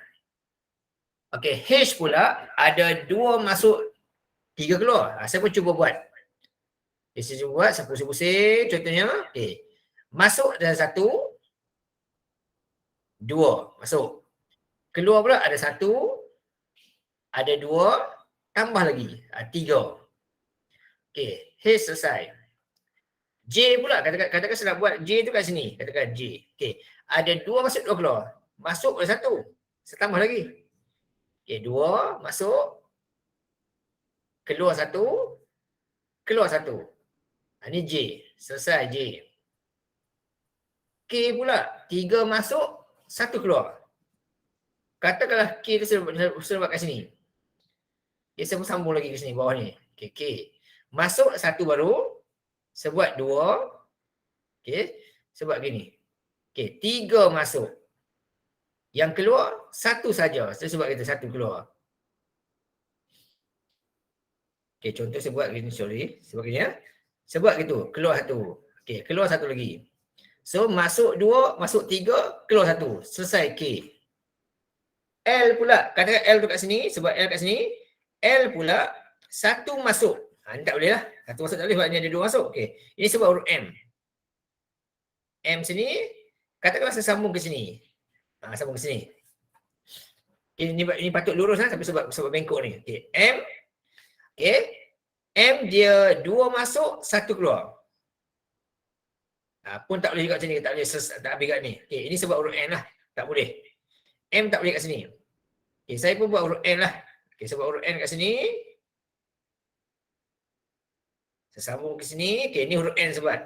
Okay, H pula ada 2 masuk, 3 keluar. Saya pun cuba buat. Okay, saya cuba buat, saya pusing-pusing contohnya. Okay, masuk ada 1, 2, masuk. Keluar pula ada 1, ada 2, tambah lagi, 3. Okay, H selesai. J pula, katakan saya nak buat J tu kat sini. Katakan J. Okay, ada 2 masuk, 2 keluar. Masuk ada 1, saya tambah lagi. Okay, 2 masuk, keluar 1, keluar 1. Ini J, selesai J. K pula, 3 masuk, 1 keluar. Katakanlah K tu saya buat kat sini. Okay, saya pun sambung lagi ke sini, bawah ni. Okay, K. Masuk 1 baru, saya buat 2. Okay, saya buat gini. Okay, 3 masuk. Yang keluar, 1 saja. Saya sebab kata 1 keluar. Okay, contoh saya buat gini, sorry. Saya buat gini ya. Saya buat gitu, keluar 1. Okay, keluar 1 lagi. So, masuk 2, masuk 3, keluar 1. Selesai K. L pula, katakan L tu kat sini, sebab L kat sini. L pula, 1 masuk. Ni tak boleh lah. 1 masuk tak boleh sebab ni ada 2 masuk. Okay, ini sebab huruf M. M sini, katakanlah saya sambung ke sini. Sambung ke sini. Ini patut lurus lah, tapi sebab bengkok ni. Okay, M. Okay, M dia 2 masuk, 1 keluar. Pun tak boleh juga kat sini, tak boleh tak habis kat ni. Okay, ini sebab huruf N lah, tak boleh. M tak boleh kat sini. Okay, saya pun buat huruf N lah. Okay, sebab huruf N kat sini. Saya sambung ke sini. Okay, ni huruf N sebab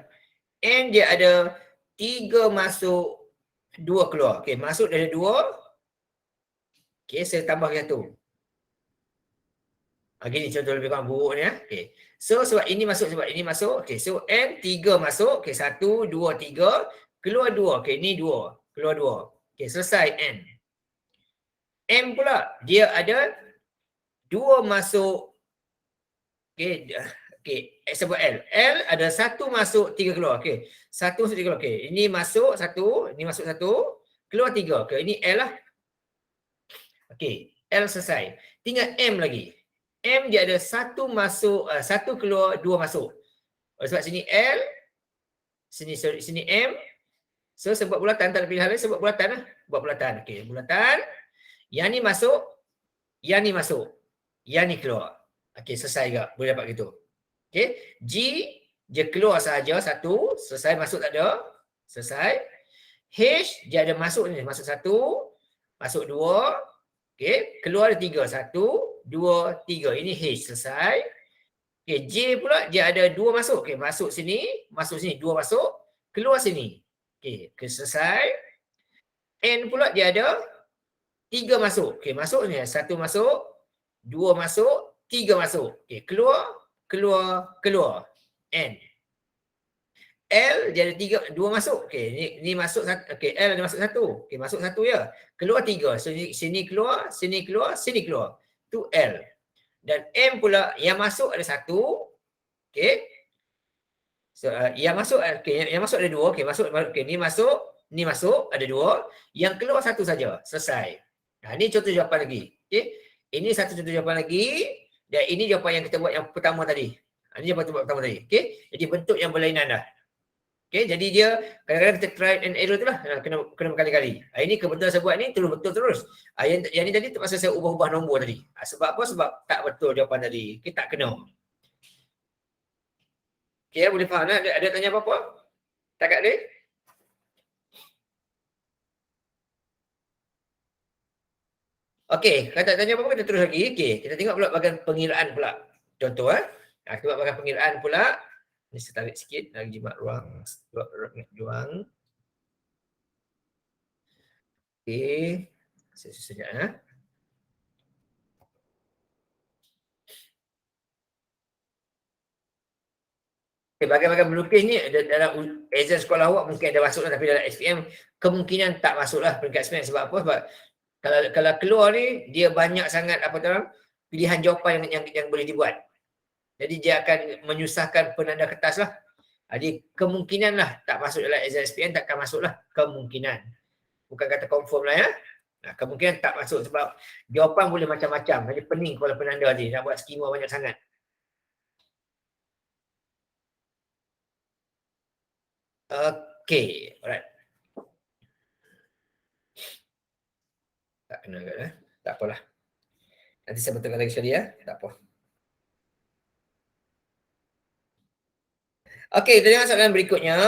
N dia ada 3 masuk, 2 keluar. Okey, masuk dari 2. Okey, saya tambah satu. Gini contoh lebih kurang buruk ni ya. Okey. So sebab ini masuk. Okey, so N 3 masuk. Okey, 1 2 3, keluar 2. Okey, ni 2. Keluar 2. Okey, selesai N. M pula dia ada 2 masuk. Okey, okey, sebut L. L ada 1 masuk 3 keluar. Okey. 1 masuk 3 keluar. Okey, ini masuk 1, ini masuk 1, keluar 3. Okey, ini L lah. Okey, L selesai. Tinggal M lagi. M dia ada 1 masuk, 1 keluar, 2 masuk. Sebab sini L, sini M. So sebab bulatan, tak ada pilihan lain, sebab bulatan lah. Buat bulatan. Okey, bulatan. Yang ni masuk, yang ni masuk. Yang ni keluar. Okey, selesai juga. Boleh dapat gitu. Okey, G dia keluar sahaja 1, selesai, masuk tak ada. Selesai. H dia ada masuk ni, masuk 1, masuk 2. Okey, keluar ada 3. 1, 2, 3. Ini H, selesai. Okey, J pula dia ada 2 masuk. Okey, masuk sini, 2 masuk, keluar sini. Okey, selesai. N pula dia ada 3 masuk. Okey, masuk ni, 1 masuk, 2 masuk, 3 masuk. Okey, keluar. N. L dia ada 2 masuk. Okey, ni masuk. Okey, L ada masuk 1. Okey, masuk 1 ya. Keluar 3. So sini keluar, sini keluar, sini keluar. Tu L. Dan M pula yang masuk ada 1. Okey. So yang masuk ada 2. Okey, okey, ni masuk ada 2. Yang keluar 1 saja. Selesai. Nah, ni contoh jawapan lagi. Okey. Ini satu contoh jawapan lagi. Dan ini jawapan yang kita buat yang pertama tadi. Ini jawapan pertama tadi. Okey. Jadi bentuk yang berlainan dah. Okey, jadi dia kadang-kadang kita try and error tu lah. Kena berkali-kali. Ini kebetulan saya buat ni terus betul terus. Yang ni tadi terpaksa saya ubah-ubah nombor tadi. Sebab apa? Sebab tak betul jawapan tadi. Kita tak kena. Okey, boleh faham tak? Ada tanya apa-apa? Takat dia? Okey, kalau tak tanya apa-apa kita terus lagi. Okey, kita tengok pula bahagian pengiraan pula. Contoh kita buat bahagian pengiraan pula. Ni saya tarik sikit lagi jimat ruang. Okey. Sekejap Okay, bahagian-bahagian melukis ni dalam exam sekolah awak mungkin ada masuk lah, tapi dalam SPM kemungkinan tak masuk lah peringkat SPM. Sebab apa? Sebab kalau keluar ni dia banyak sangat pilihan jawapan yang boleh dibuat. Jadi dia akan menyusahkan penanda kertas lah. Jadi kemungkinan lah tak masuk dalam exam SPM, takkan masuk lah. Kemungkinan. Bukan kata confirm lah ya. Kemungkinan tak masuk sebab jawapan boleh macam-macam. Jadi pening kepala penanda ni nak buat skema banyak sangat. Okay, alright. Tak kena ke tak apalah. Nanti saya betulkan lagi sekali ya. Tak apa. Okey, kita tengok soalan berikutnya.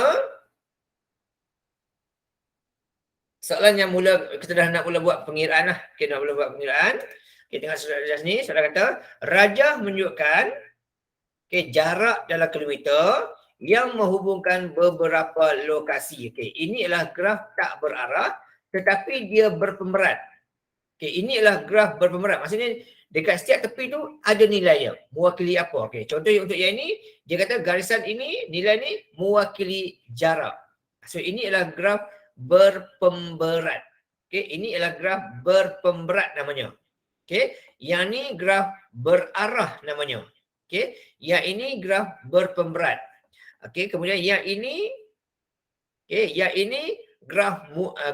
Soalan yang kita dah nak mula buat pengiraan lah. Okey, nak mula buat pengiraan. Okey, tengok soalan ni. Soalan kata, rajah menunjukkan jarak dalam kilometer yang menghubungkan beberapa lokasi. Okey, ini adalah graf tak berarah tetapi dia berpemberat. Okey, ini adalah graf berpemberat. Maksudnya dekat setiap tepi tu ada nilainya. Mewakili apa? Okey, contohnya untuk yang ini, dia kata garisan ini, nilai ni mewakili jarak. So ini adalah graf berpemberat. Okey, ini adalah graf berpemberat namanya. Okey, yang ni graf berarah namanya. Okey, yang ini graf berpemberat. Okey, kemudian yang ini graf mudah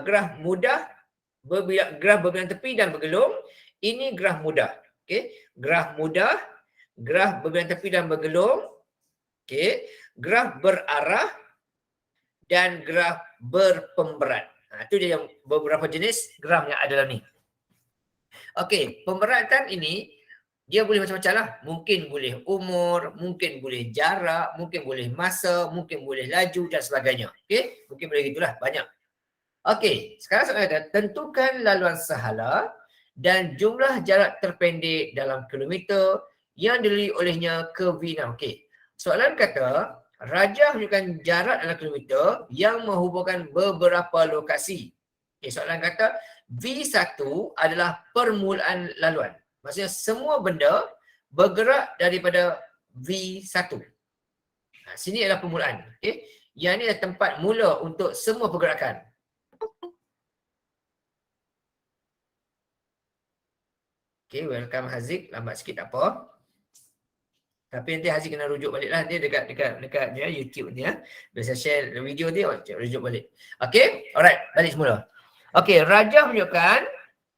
graf berbilang tepi dan bergelung. Ini graf mudah. Okey, graf mudah, graf berbilang tepi dan bergelung. Okey, graf berarah dan graf berpemberat. Itu dia yang beberapa jenis graf yang ada dalam ni. Okey, pemberatan ini dia boleh macam-macam lah. Mungkin boleh umur, mungkin boleh jarak, mungkin boleh masa, mungkin boleh laju dan sebagainya. Okey, mungkin boleh gitulah, banyak. Okey, sekarang soalan kata, tentukan laluan sahala dan jumlah jarak terpendek dalam kilometer yang dilalui olehnya ke V6. Okey, soalan kata, rajah menunjukkan jarak dalam kilometer yang menghubungkan beberapa lokasi. Okay, soalan kata V1 adalah permulaan laluan. Maksudnya semua benda bergerak daripada V1. Sini adalah permulaan. Okay. Yang ini adalah tempat mula untuk semua pergerakan. Okay, welcome Haziq. Lambat sikit tak apa. Tapi nanti Haziq kena rujuk balik lah. Dia dekat dia, YouTube dia. Biasa share video dia, rujuk balik. Okay, alright. Balik semula. Okay, rajah menunjukkan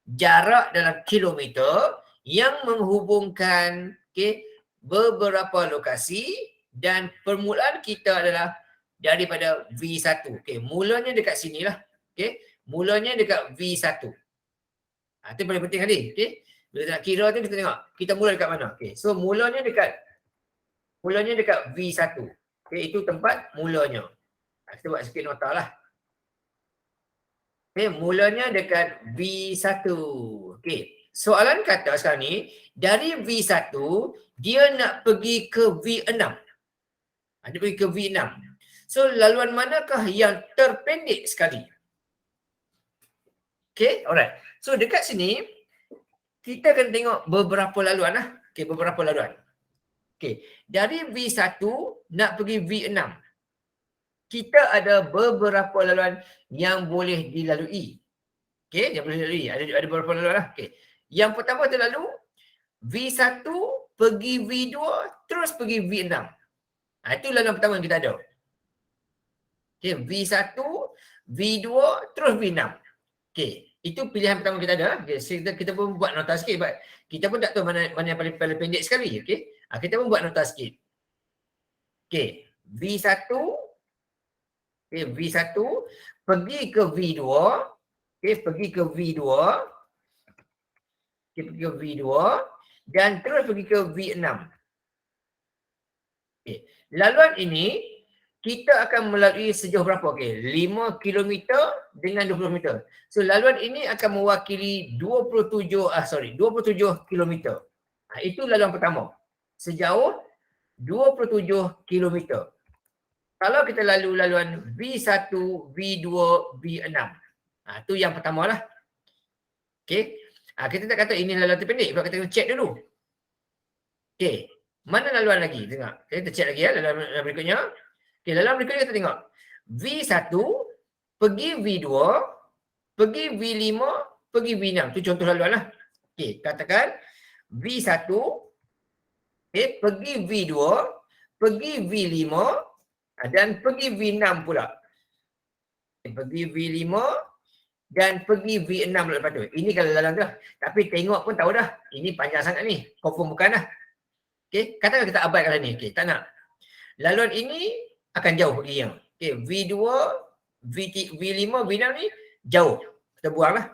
jarak dalam kilometer yang menghubungkan beberapa lokasi dan permulaan kita adalah daripada V1. Okay, mulanya dekat sini lah. Okay, mulanya dekat V1. Itu paling penting tadi. Okay. Bila nak kira tu kita tengok kita mula dekat mana. Okey. So mulanya dekat V1. Okey, itu tempat mulanya. Kita buat sikit nota lah. Okey, mulanya dekat V1. Okey. Soalan kata sekarang ni dari V1 dia nak pergi ke V6. Dia pergi ke V6. So laluan manakah yang terpendek sekali? Okey, alright. So dekat sini kita akan tengok beberapa laluan lah. Okey, beberapa laluan. Okey, dari V1 nak pergi V6. Kita ada beberapa laluan yang boleh dilalui. Okey, yang boleh dilalui. Ada beberapa laluan lah. Okey. Yang pertama kita lalu V1 pergi V2 terus pergi V6. Itu laluan pertama yang kita ada. Okey, V1, V2 terus V6. Okey. Itu pilihan pertama kita ada. Okay. Kita pun buat nota sikit. Kita pun tak tahu mana yang paling pendek sekali. Okay. Kita pun buat nota sikit. Okay. V1. Okay. V1 pergi ke V2. Okay. Pergi ke V2. Okay. Pergi ke V2. Dan terus pergi ke V6. Okay. Laluan ini kita akan melalui sejauh berapa? Okey, 5 km dengan 20 km. So laluan ini akan mewakili 27 km. Itu laluan pertama. Sejauh 27 km. Kalau kita lalu laluan V1, V2, V6. Itu yang pertama lah. Okey. Kita tak kata ini laluan terpendek. Sebab kita kena check dulu. Okey. Mana laluan lagi? Tengok. Kita check lagi ya laluan berikutnya. Okay, dalam berikutnya kita tengok V1 pergi V2 pergi V5 pergi V6. Itu contoh laluan lah. Okay, katakan V1 pergi V2 pergi V5 dan pergi V6 pula. Pergi V5 dan pergi V6 lepas tu. Ini kalau laluan tu lah. Tapi tengok pun tahu dah. Ini panjang sangat ni. Confirm bukan lah. Okay, katakan kita abaikan ni. Okay, tak nak. Laluan ini akan jauh perginya. Okay, V2, V5, V6 ni jauh. Kita buang lah.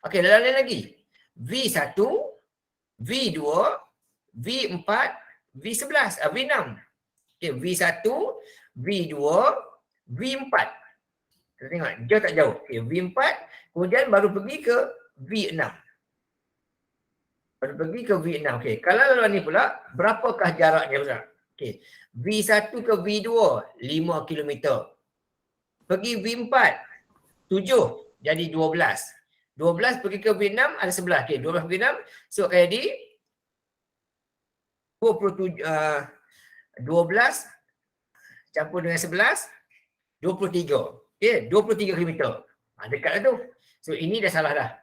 Okay, lain lagi. V1, V2, V4, V11, V6. Okay, V1, V2, V4. Kita tengok, jauh tak jauh. Okay, V4, kemudian baru pergi ke V6. Baru pergi ke V6. Okay, kalau laluan ni pula, berapakah jaraknya pula? Okay. V1 ke V2 5 km. Pergi V4 7 jadi 12. 12 pergi ke V6 ada 11. Okey, 12 pergi 6 so akan jadi 12 campur dengan 11 23. Okey, 23 km. Dekat lah tu. So ini dah salah dah.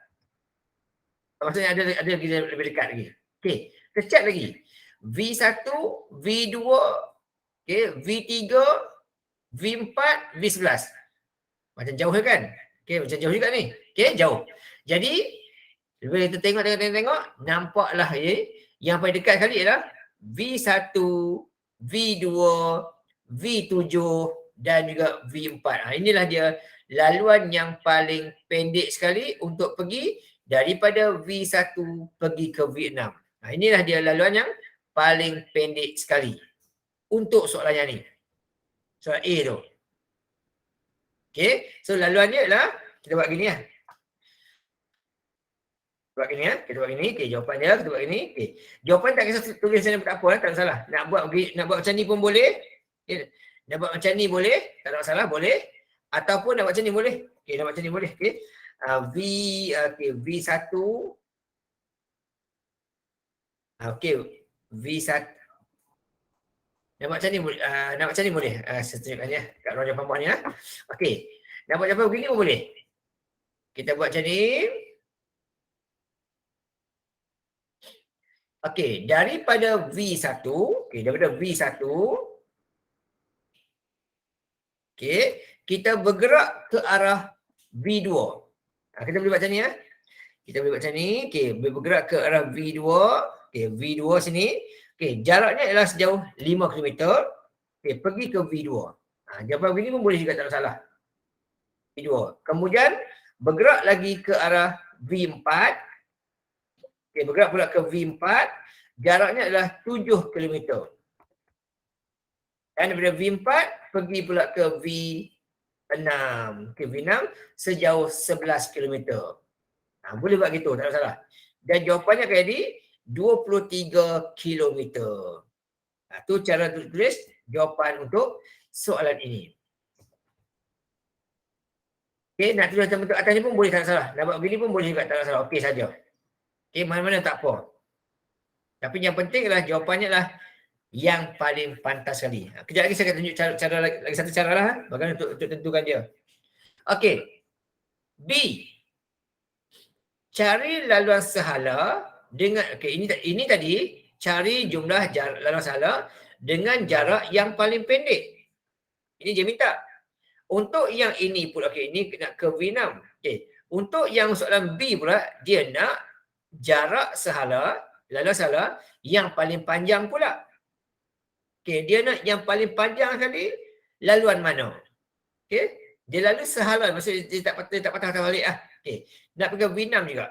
Maksudnya ada lebih dekat lagi. Okey, kita check lagi. V1, V2, okay, V3, V4, V11. Macam jauh kan? Okay, macam jauh juga ni. Okay, jauh. Jadi, bila kita tengok, nampaklah yang paling dekat sekali adalah V1, V2, V7 dan juga V4. Inilah dia laluan yang paling pendek sekali untuk pergi daripada V1 pergi ke V6. Inilah dia laluan yang paling pendek sekali untuk soalan yang ni. Soalan A tu. Okay. So laluannya adalah kita buat gini lah. Buat gini lah. Kita buat gini. Okay. Jawapan dia kita buat gini. Okay. Jawapan tak kisah tulis sana tak apa lah. Tak masalah. Nak buat macam ni pun boleh. Okay. Nak buat macam ni boleh. Tak ada masalah. Boleh. Ataupun nak buat macam ni boleh. Okey, nak buat macam ni boleh. Okey. V1. Okey, V1. Nak buat macam ni boleh. Nak buat macam ni boleh. Saya tunjukkan ya kat ruang jawapan bawah ni ya. Okey. Nak buat jawapan begini pun boleh. Kita buat macam ni. Okey, daripada V1, daripada V1, kita bergerak ke arah V2. Kita boleh buat macam ni ya. Kita boleh buat macam ni. Okey, bergerak ke arah V2. Okey, V2 sini. Okey, jaraknya ialah sejauh 5 km. Okey, pergi ke V2. Jawapan begini pun boleh juga, tak salah. V2. Kemudian bergerak lagi ke arah V4. Okey, bergerak pula ke V4. Jaraknya adalah 7 km. Dan daripada V4 pergi pula ke V6. Okey, V6 sejauh 11 km. Boleh buat gitu, tak ada salah. Dan jawapannya akan jadi 23 km. Itu cara tulis jawapan untuk soalan ini. Okey, nak tulis dalam bentuk atas ni pun boleh, tak ada salah. Nak buat begini pun boleh juga, tak ada salah. Okey saja. Okey, mana-mana tak apa. Tapi yang penting adalah jawapannya adalah yang paling pantas sekali. Kejap lagi saya akan tunjuk cara lagi satu cara lah. Bagaimana untuk tentukan dia. Okey. B. Cari laluan sehala dengan, ini tadi cari jumlah laluan sehala dengan jarak yang paling pendek. Ini dia minta. Untuk yang ini pula, ini nak ke V6. Untuk yang soalan B pula, dia nak jarak sehala, laluan sehala yang paling panjang pula. Dia nak yang paling panjang sekali, laluan mana? Dia lalu sehala, maksudnya dia tak patah balik lah. Nak pergi V6 juga.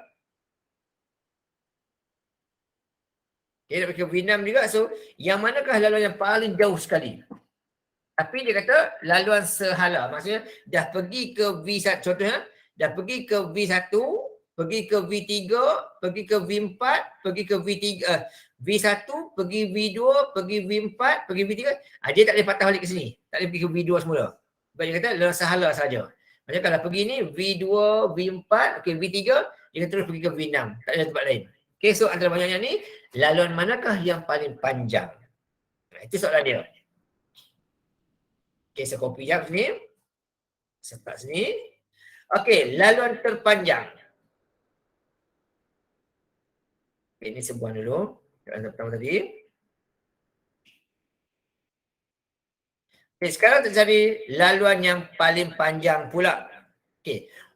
Nak pergi V6 juga. So, yang manakah laluan yang paling jauh sekali? Tapi dia kata laluan sehala. Maksudnya dah pergi ke V1, contohnya dah pergi ke V1, pergi ke V3, pergi ke V4, pergi ke V3, V1, pergi V2, pergi V4, pergi V3. Dia tak boleh patah balik ke sini. Tak boleh pergi ke V2 semula. Sebab dia kata laluan sehala saja. Macam kalau pergi ni V2, V4, V3, dia kata terus pergi ke V6. Tak ada tempat lain. So antara banyaknya ni, laluan manakah yang paling panjang? Itu soalan dia. Saya copy jap sini. Serta sini. Laluan terpanjang. Ini sebuah dulu. Yang pertama tadi. Sekarang kita cari laluan yang paling panjang pula.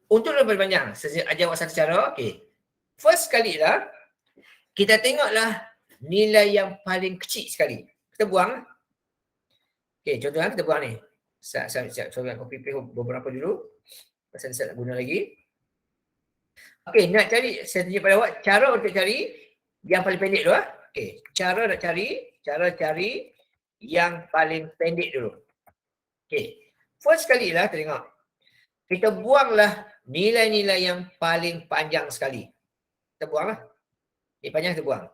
Untuk laluan paling panjang, saya ajar awak satu cara. First kali lah, kita tengoklah nilai yang paling kecil sekali. Kita buang. Contohnya kita buang ni. Saya copy paste beberapa dulu. Pasal saya nak guna lagi. Nak cari, saya tunjuk pada awak cara untuk cari yang paling pendek dulu. Cara cari yang paling pendek dulu. First kali lah tengok. Kita buanglah nilai-nilai yang paling panjang sekali. Kita buanglah. Panjang kita buang.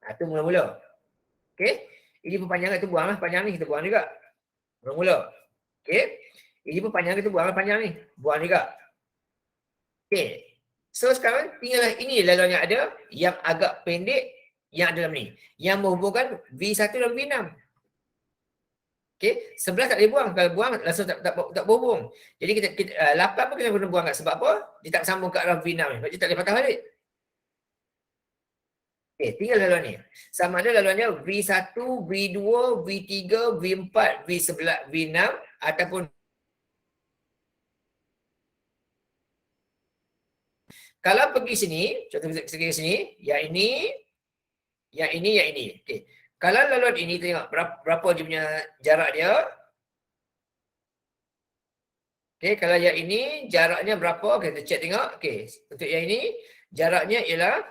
Itu mula-mula. Ini pun panjang kita buanglah. Panjang ni kita buang juga. Mula-mula. Ini pun panjang kita buanglah. Panjang ni. Buang juga. So sekarang tinggallah ini laluan yang ada. Yang agak pendek yang ada dalam ni. Yang menghubungkan V1 dan V6. Sebelah tak boleh buang. Kalau buang langsung tak berhubung. Jadi kita 8 pun kita guna buang kat. Sebab apa? Dia tak sambung ke arah V6 ni. Sebab dia tak boleh patah balik. Tinggal laluan ni. Sama ada laluannya V1, V2, V3, V4, V11, V6 ataupun kalau pergi sini, contoh pergi sini, yang ini. Kalau laluan ini tengok berapa dia punya jarak dia. Kalau yang ini jaraknya berapa? Kita check tengok. Untuk yang ini jaraknya ialah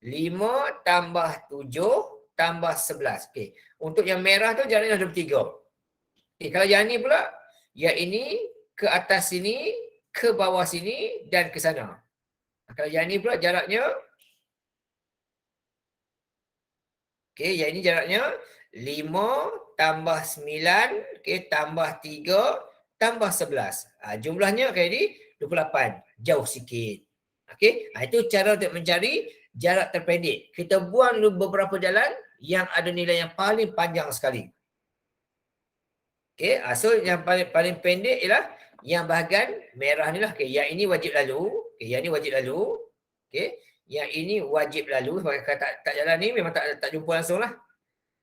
5 tambah 7 tambah 11. Untuk yang merah tu jaraknya 23. Kalau yang ni pula, yang ini ke atas sini, ke bawah sini dan ke sana. Kalau yang ni pula jaraknya, yang ini jaraknya 5 tambah 9, tambah 3 tambah 11. Jumlahnya kali ini 28. Jauh sikit. Okey, itu cara untuk mencari jarak terpendek. Kita buang dulu beberapa jalan yang ada nilai yang paling panjang sekali. Okey, so yang paling pendek ialah yang bahagian merah ni lah. Okey, yang ini wajib lalu. Okey, yang ini wajib lalu. Okey, yang ini wajib lalu. Sebab kalau tak jalan ni memang tak jumpa langsung lah.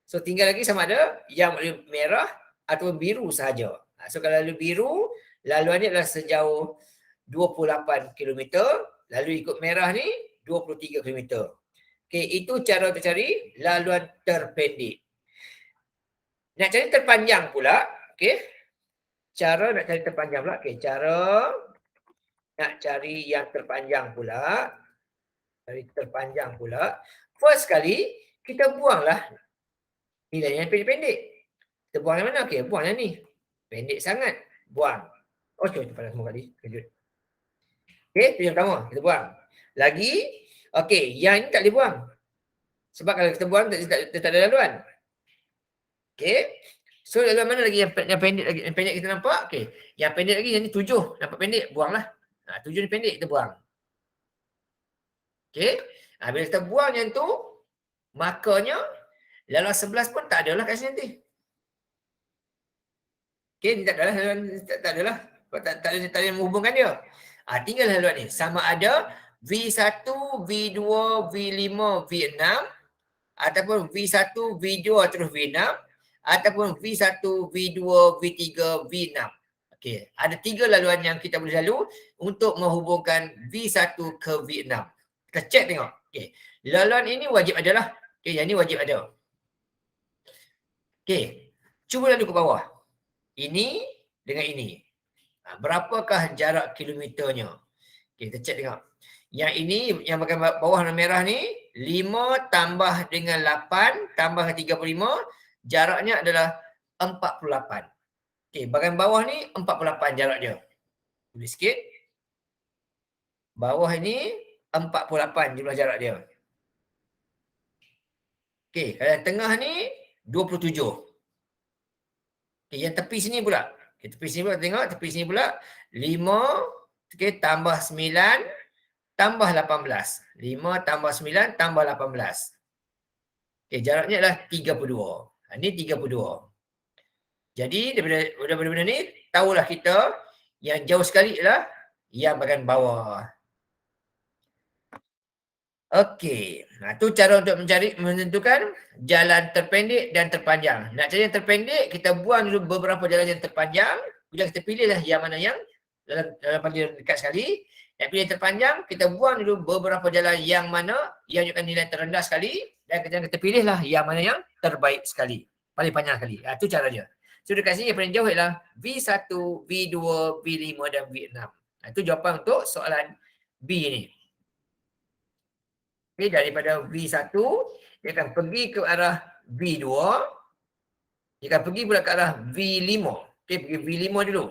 So tinggal lagi sama ada yang merah atau biru sahaja. So kalau lalu biru, laluan ni adalah sejauh 28 km. Lalu ikut merah ni 23 km. Okey, itu cara untuk cari laluan terpendek. Nak cari terpanjang pula, okey. Cara nak cari terpanjang pula, okey, cara nak cari yang terpanjang pula. Cari terpanjang pula. First sekali, kita buanglah nilai yang pendek-pendek. Kita buang yang mana? Okey, buang yang ni. Pendek sangat. Buang. Oh, cuba pada semua kali. Kejut. Okey, itu yang pertama. Kita buang. Lagi, okey, yang ni tak boleh buang. Sebab kalau kita buang, tak ada laluan. Okey. So, laluan mana lagi yang pendek lagi? Yang pendek kita nampak? Okey. Yang pendek lagi, yang ni 7. Nampak pendek? Buanglah. 7 ni pendek, kita buang. Okey. Bila kita buang yang tu, makanya laluan 11 pun tak adalah kat sini nanti. Okey, ni tak adalah. Tak adalah. Tak ada menghubungkan dia. Tinggal laluan ni. Sama ada V1, V2, V5, V6 ataupun V1, V2 terus V6 ataupun V1, V2, V3, V6. Okey, ada 3 laluan yang kita boleh lalu untuk menghubungkan V1 ke V6. Kita cek tengok. Okey, laluan ini wajib adalah. Okey, yang ni wajib ada. Okey, cuba lalu ke bawah. Ini dengan ini. Berapakah jarak kilometernya? Okay, kita cek tengok. Yang ini, yang bahagian bawah warna merah ni, 5 tambah dengan 8 tambah 35, jaraknya adalah 48. Okay, bahagian bawah ni 48 jarak dia. Tulis sikit. Bawah ini 48 jumlah jarak dia. Okay, kalau yang tengah ni 27. Okay, yang tepi sini pula. Okay, tepi sini pula tengok, tepi sini pula 5, okay, tambah 9 tambah 18. 5 tambah 9 tambah 18. Okay, jaraknya adalah 32. Ini 32. Jadi daripada benda ni, tahulah kita yang jauh sekali adalah yang bahagian bawah. Okey, itu cara untuk menentukan jalan terpendek dan terpanjang. Nak cari yang terpendek, kita buang dulu beberapa jalan yang terpanjang. Bila kita pilihlah yang mana yang dalam paling dekat sekali. Nak pilih yang terpanjang, kita buang dulu beberapa jalan yang mana yang menunjukkan nilai terendah sekali. Dan kita pilihlah yang mana yang terbaik sekali. Paling panjang sekali. Itu cara dia. So dekat sini yang paling jauh ialah V1, V2, V5 dan V6. Itu jawapan untuk soalan B ni. Okay, daripada V1, dia akan pergi ke arah V2. Dia akan pergi pula ke arah V5. Okay, pergi V5 dulu.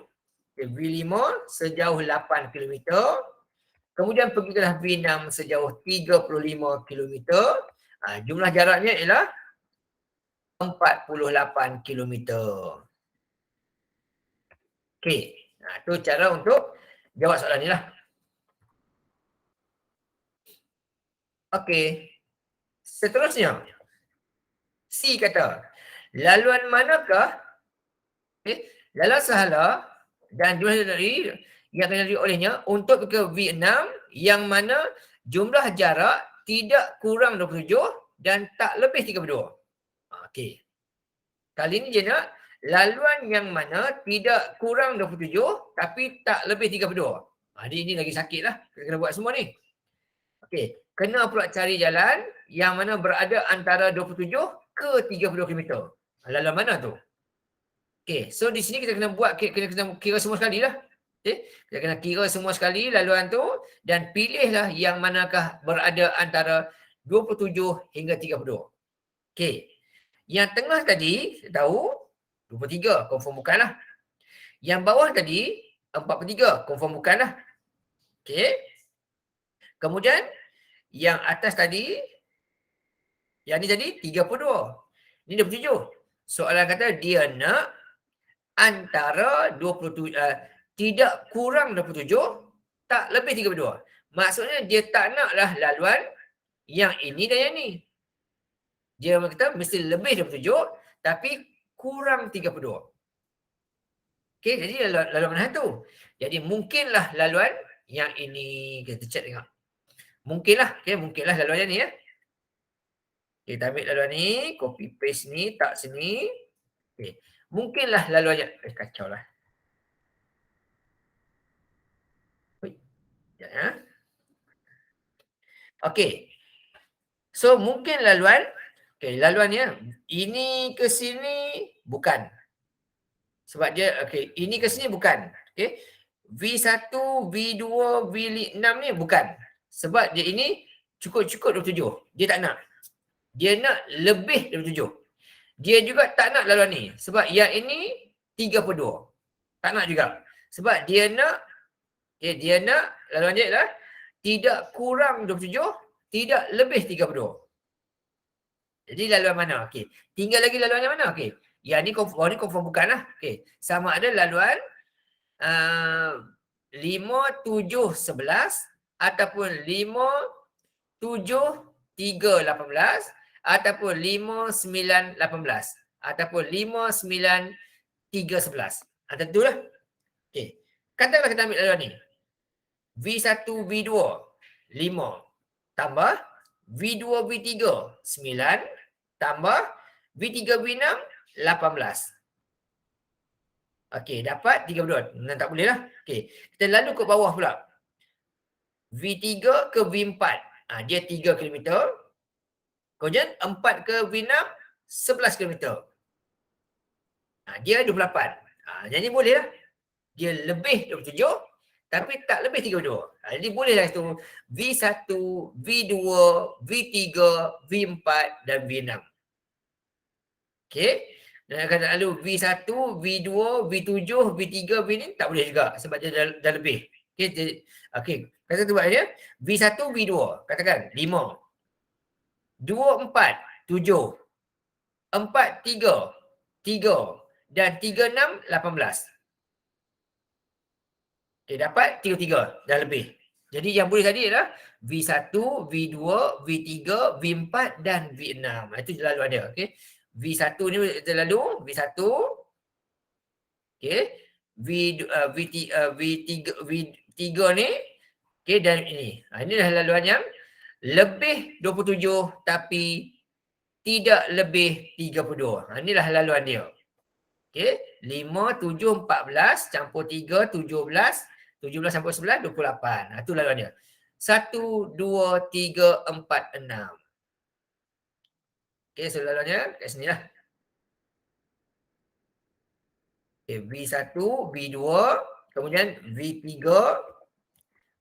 Okay, V5 sejauh 8 km. Kemudian pergi ke arah V6 sejauh 35 km. Jumlah jaraknya ialah 48 km. Okay, itu cara untuk jawab soalan ni lah. Okey. Seterusnya. C kata, laluan manakah laluan sahalah dan jumlah dari yang akan dilalui olehnya untuk ke V6 yang mana jumlah jarak tidak kurang 27 dan tak lebih 32. Okey. Kali ini dia nak laluan yang mana tidak kurang 27 tapi tak lebih 32. Ini lagi sakit lah. Kita kena buat semua ni. Okey. Kena pula cari jalan yang mana berada antara 27 ke 32 km. Laluan mana tu? Okey, so di sini kita kena buat, kena kira semua sekali lah. Okay? Kita kena kira semua sekali laluan tu dan pilihlah yang manakah berada antara 27 hingga 32. Okey. Yang tengah tadi, kita tahu 23, confirm bukanlah. Yang bawah tadi 43, confirm bukanlah. Okey. Kemudian yang atas tadi, yang ni tadi 32. Ni 27. Soalan kata dia nak antara 27, tidak kurang 27, tak lebih 32. Maksudnya dia tak naklah laluan yang ini dan yang ni. Dia kata mesti lebih 27 tapi kurang 32. Okey, jadi laluan mana tu? Jadi mungkinlah laluan yang ini. Kita check tengok. Mungkinlah, okey, mungkinlah laluan yang ni ya. Kita ambil laluan ni, copy paste ni, tak sini. Okey. Mungkinlah laluan yang kacau lah. Sekejap ya. Okey. So mungkin laluan, okey, laluannya ini ke sini bukan. Sebab dia okey, ini ke sini bukan. Okey. V1, V2, V6 ni bukan. Sebab dia ini cukup-cukup 27. Dia tak nak. Dia nak lebih 27. Dia juga tak nak laluan ni. Sebab yang ini 32. Tak nak juga. Sebab dia nak, okay, dia nak laluan dia adalah tidak kurang 27, tidak lebih 32. Jadi laluan mana? Okey. Tinggal lagi laluan yang mana? Okey. Yang ni confirm bukan lah. Okey. Sama ada laluan 5, 7, 11 ataupun 5, 7, 3, 18 ataupun 5, 9, 18 ataupun 5, 9, 3, 11. Tentu lah. Okey. Katakanlah kita ambil laluan ni. V1, V2, 5 tambah V2, V3, 9 tambah V3, V6, 18. Okey, dapat 32. Tak boleh lah. Okey, kita lalu ke bawah pula. V3 ke V4. Dia 3 km. Kemudian 4 ke V6, 11 km. Dia 28. Jadi boleh lah. Dia lebih 27 tapi tak lebih 32. Jadi bolehlah itu V1, V2, V3, V4 dan V6. Okey. Dan akan lalu V1, V2, V7, V3, V6 tak boleh juga sebab dia dah lebih. Okey. Okey. Kata tu buatnya V1, V2. Katakan 5. 2, 4, 7. 4, 3, 3 dan 3, 6, 18. Okay, dapat 33 dah lebih. Jadi yang boleh tadi adalah V1, V2, V3, V4 dan V6. Itu laluan dia. Okay. V1 ni kita lalu. V1. Okay. V3 ni. Okay, dan ini. Ini adalah laluan yang lebih 27 tapi tidak lebih 32. Inilah laluan dia. Okay. 5, 7, 14 campur 3, 17. 17 sampai 11, 28. Itu laluan dia. 1, 2, 3, 4, 6. Okey, so laluannya kat sini lah. Okay, V1, V2, kemudian V3,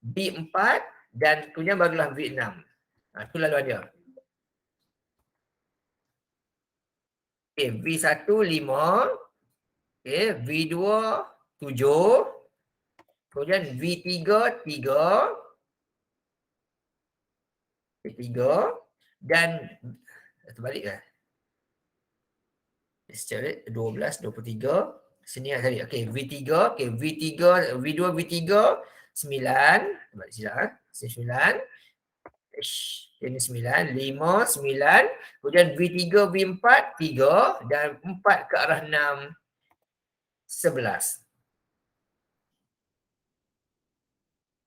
V4 dan kemudian barulah V6. Itu laluan dia. Okay, V1, 5. Okay, V2, 7. Kemudian V3, 3. V3 dan terbalik lah. Secara 12, 23. Sini lah tadi. Okey, V3, okey, V3, V2, V3, 9. Terbalik silap. 9. Ini 9, 5, 9. Kemudian V3, V4, 3 dan 4 ke arah 6, 11.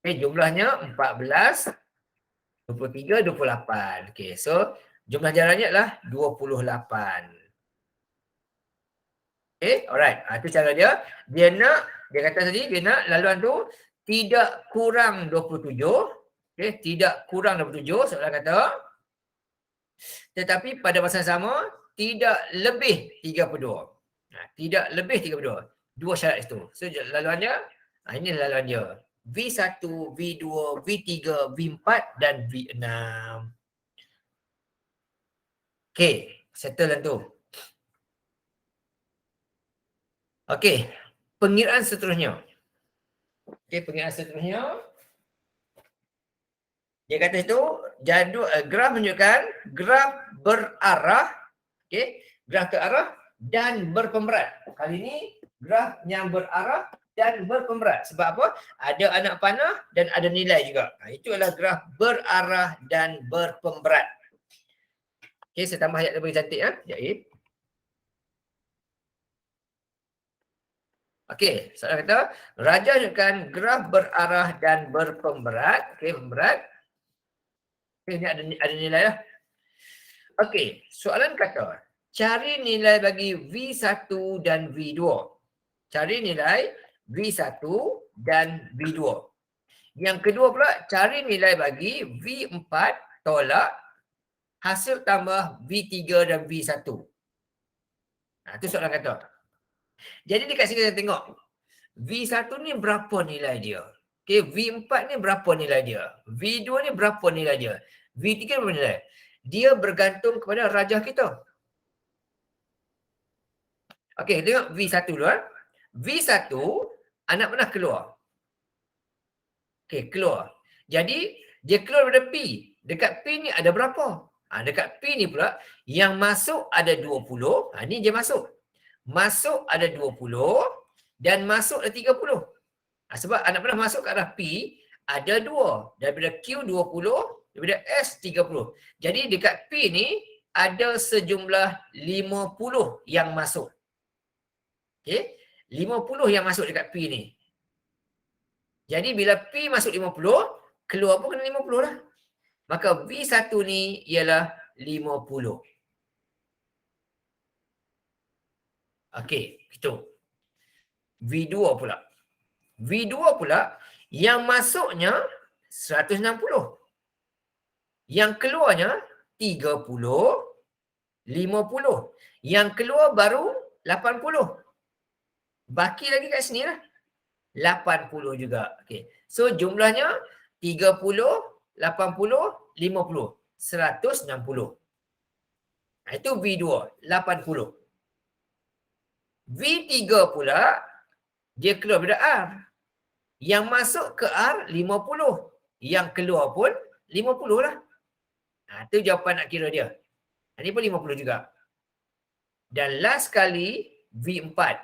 Okay, jumlahnya 14, 23, 28. Okay, so jumlah jarannya adalah 28. Okay, alright. Itu cara dia. Dia kata tadi, dia nak laluan tu tidak kurang 27. Okay, tidak kurang 27, soalan kata. Tetapi pada masa sama, tidak lebih 32. Tidak lebih 32. Dua syarat itu. So laluannya, ini laluan dia. V1, V2, V3, V4 dan V6. Okey, settle lah tu. Okey, pengiraan seterusnya. Okey, pengiraan seterusnya. Dia kata itu jadual graf menunjukkan graf berarah, okey, graf terarah dan berpemberat. Kali ini graf yang berarah dan berpemberat. Sebab apa? Ada anak panah dan ada nilai juga. Itu adalah graf berarah dan berpemberat. Okey, saya tambah ayat lebih cantik ya. Sekejap. Okey, soalan kata, rajahkan graf berarah dan berpemberat. Okey, pemberat. Okey, ni ada nilai lah. Okey, soalan kata, cari nilai bagi V1 dan V2. Cari nilai V1 dan V2. Yang kedua pula, cari nilai bagi V4 tolak hasil tambah V3 dan V1. Itu soalan kata. Jadi dekat sini kita tengok. V1 ni berapa nilai dia? Okay, V4 ni berapa nilai dia? V2 ni berapa nilai dia? V3 berapa nilai? Dia bergantung kepada rajah kita. Okey, tengok V1 dulu. V1, anak panah keluar. Okey, keluar. Jadi, dia keluar daripada P. Dekat P ni ada berapa? Dekat P ni pula, yang masuk ada 20. Ni dia masuk. Masuk ada 20 dan masuk ada 30. Sebab anak panah masuk ke arah P, ada 2. Daripada Q 20, daripada S 30. Jadi dekat P ni, ada sejumlah 50 yang masuk. Okay? 50 yang masuk dekat P ni. Jadi bila P masuk 50, keluar pun kena 50 lah. Maka V1 ni ialah 50. Okey, itu. V2 pula. V2 pula, yang masuknya 160. Yang keluarnya 30, 50. Yang keluar baru 80. Baki lagi kat sini lah. 80 juga. Okay. So jumlahnya 30, 80, 50. 160. Itu V2, 80. V3 pula, dia keluar dari R. Yang masuk ke R, 50. Yang keluar pun 50 lah. Itu jawapan nak kira dia. Ini pun 50 juga. Dan last kali, V4.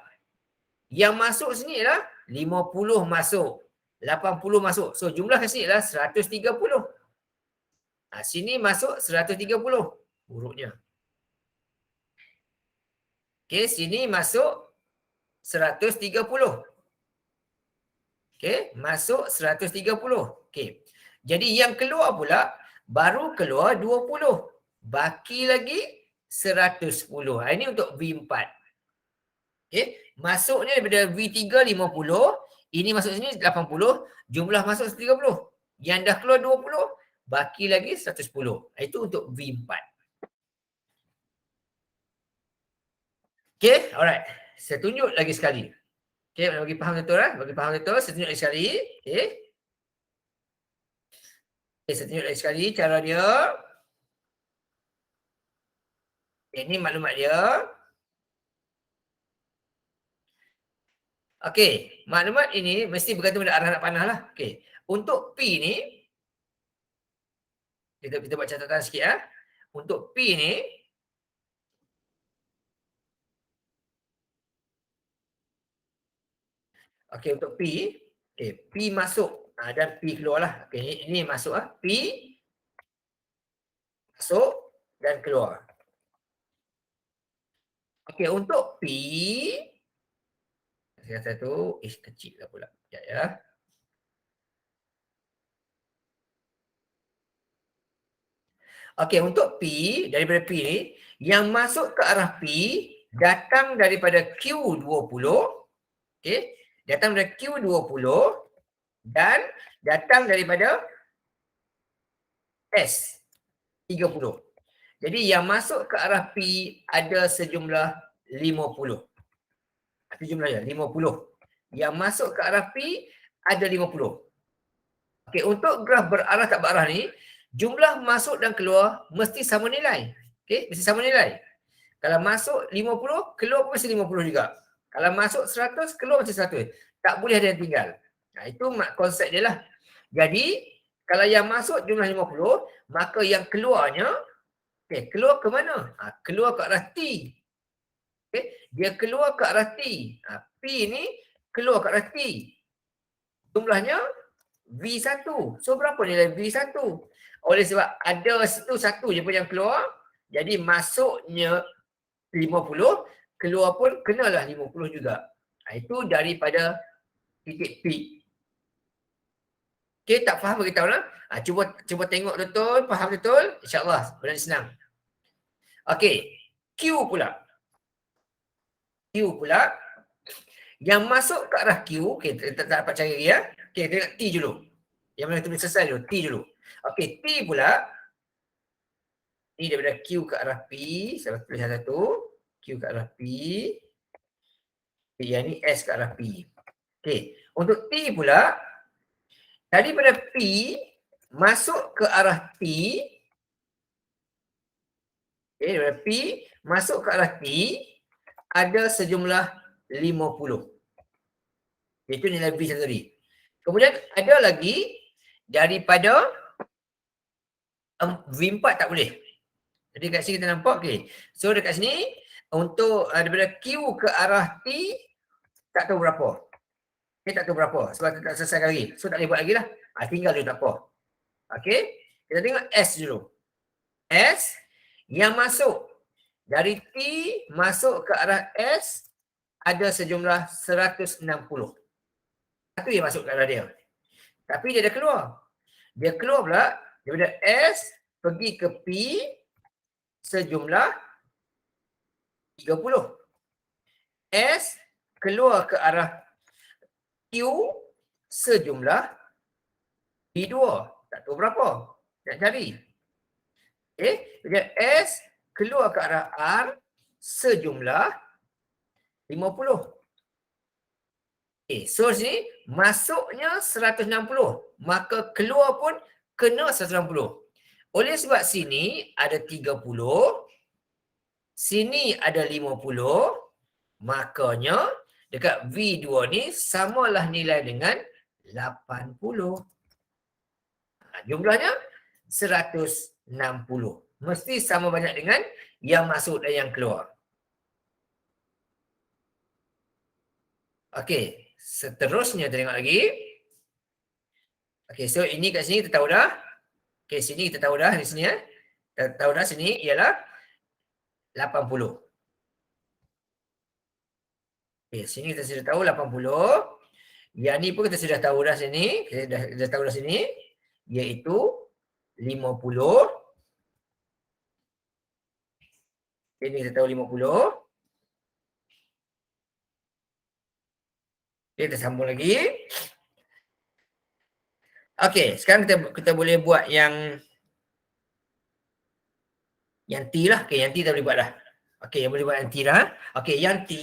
Yang masuk sini ialah 50 masuk. 80 masuk. So jumlah kat sini ialah 130. Sini masuk 130 hurufnya. Okey, sini masuk 130. Okey, masuk 130. Okey. Jadi yang keluar pula baru keluar 20. Baki lagi 110. Ini untuk V4. Okey, masuknya daripada V3 50, ini masuk sini 80, jumlah masuk 130. Yang dah keluar 20, baki lagi 110. Itu untuk V4. Okey, alright. Saya tunjuk lagi sekali. Okey, bagi faham betul Bagi faham betul, saya tunjuk lagi sekali. Okey. Okay, saya tunjuk lagi sekali cara dia. Ini maklumat dia. Okey, maklumat ini mesti bergantung pada arah anak panah lah. Okey, untuk P ni, kita buat catatan sikit ya. Untuk P ni, okey, untuk P, okey, P masuk dan P keluar lah. Okey, ini masuk lah. P masuk dan keluar. Okey, untuk P, saya kata tu, kecil lah pula. Sekejap ya. Okey, untuk P, daripada P ni, yang masuk ke arah P, datang daripada Q20, okey, datang dari Q20 dan datang daripada S30. Jadi yang masuk ke arah P ada sejumlah 50. Itu jumlahnya 50. Yang masuk ke arah P ada 50. Okey, untuk graf berarah tak berarah ni, jumlah masuk dan keluar mesti sama nilai. Okey, mesti sama nilai. Kalau masuk 50, keluar pun mesti 50 juga. Kalau masuk 100, keluar mesti 100. Tak boleh ada yang tinggal. Itu konsep dia lah. Jadi, kalau yang masuk jumlah 50, maka yang keluarnya, keluar ke mana? Keluar ke arah T. Okay. Dia keluar ke arah T. P ni keluar ke arah T. Jumlahnya V1. So berapa nilai V1? Oleh sebab ada satu je pun yang keluar. Jadi masuknya 50, keluar pun kenalah 50 juga. Itu daripada titik P. Okay, tak faham beritahu lah. Cuba tengok betul, faham betul. InsyaAllah, benda senang. Okay, Q pula. Q pula. Yang masuk ke arah Q, okay, tak dapat cari lagi ya. Okay, tengok T dulu. Yang mana tulis selesai dulu, T dulu. Okay, T pula. Ni daripada Q ke arah P. Saya tulis satu. Q ke arah P. Okay, yang ni S ke arah P. Okay, untuk T pula. Daripada P masuk ke arah T. Okay, daripada P masuk ke arah T. Ada sejumlah 50. Itu nilai V sendiri. Kemudian ada lagi daripada V4 tak boleh. Jadi kat sini kita nampak, okay. So dekat sini untuk daripada Q ke arah T tak tahu berapa. Okay, tak tahu berapa sebab kita tak selesaikan lagi. So tak boleh buat lagi lah. Tinggal dulu tak apa. Okay. Kita tengok S dulu. S yang masuk dari T masuk ke arah S ada sejumlah 160. Satu yang masuk ke arah dia. Tapi dia dah keluar. Dia keluar pula daripada S pergi ke P sejumlah 30. S keluar ke arah Q sejumlah P2. Tak tahu berapa. Nak cari. Okay. Jadi S keluar ke arah R sejumlah 50. Okay. So sini masuknya 160. Maka keluar pun kena 160. Oleh sebab sini ada 30. Sini ada 50. Makanya dekat V2 ni samalah nilai dengan 80. Jumlahnya 160. Mesti sama banyak dengan yang masuk dan yang keluar. Okey, seterusnya kita tengok lagi. Okey, so ini kat sini kita tahu dah. Okey, sini kita tahu dah di sini ya. Kita tahu dah sini ialah 80. Okey, sini kita sudah tahu 80. Yang ni pun kita sudah tahu dah sini. Kita dah tahu dah sini. Iaitu 50. Ini kita tahu 50. Okay, kita sambung lagi. Okey, sekarang kita boleh buat yang T lah. Okey, yang T kita boleh buat dah. Okey, yang boleh buat yang T dah. Okey, yang T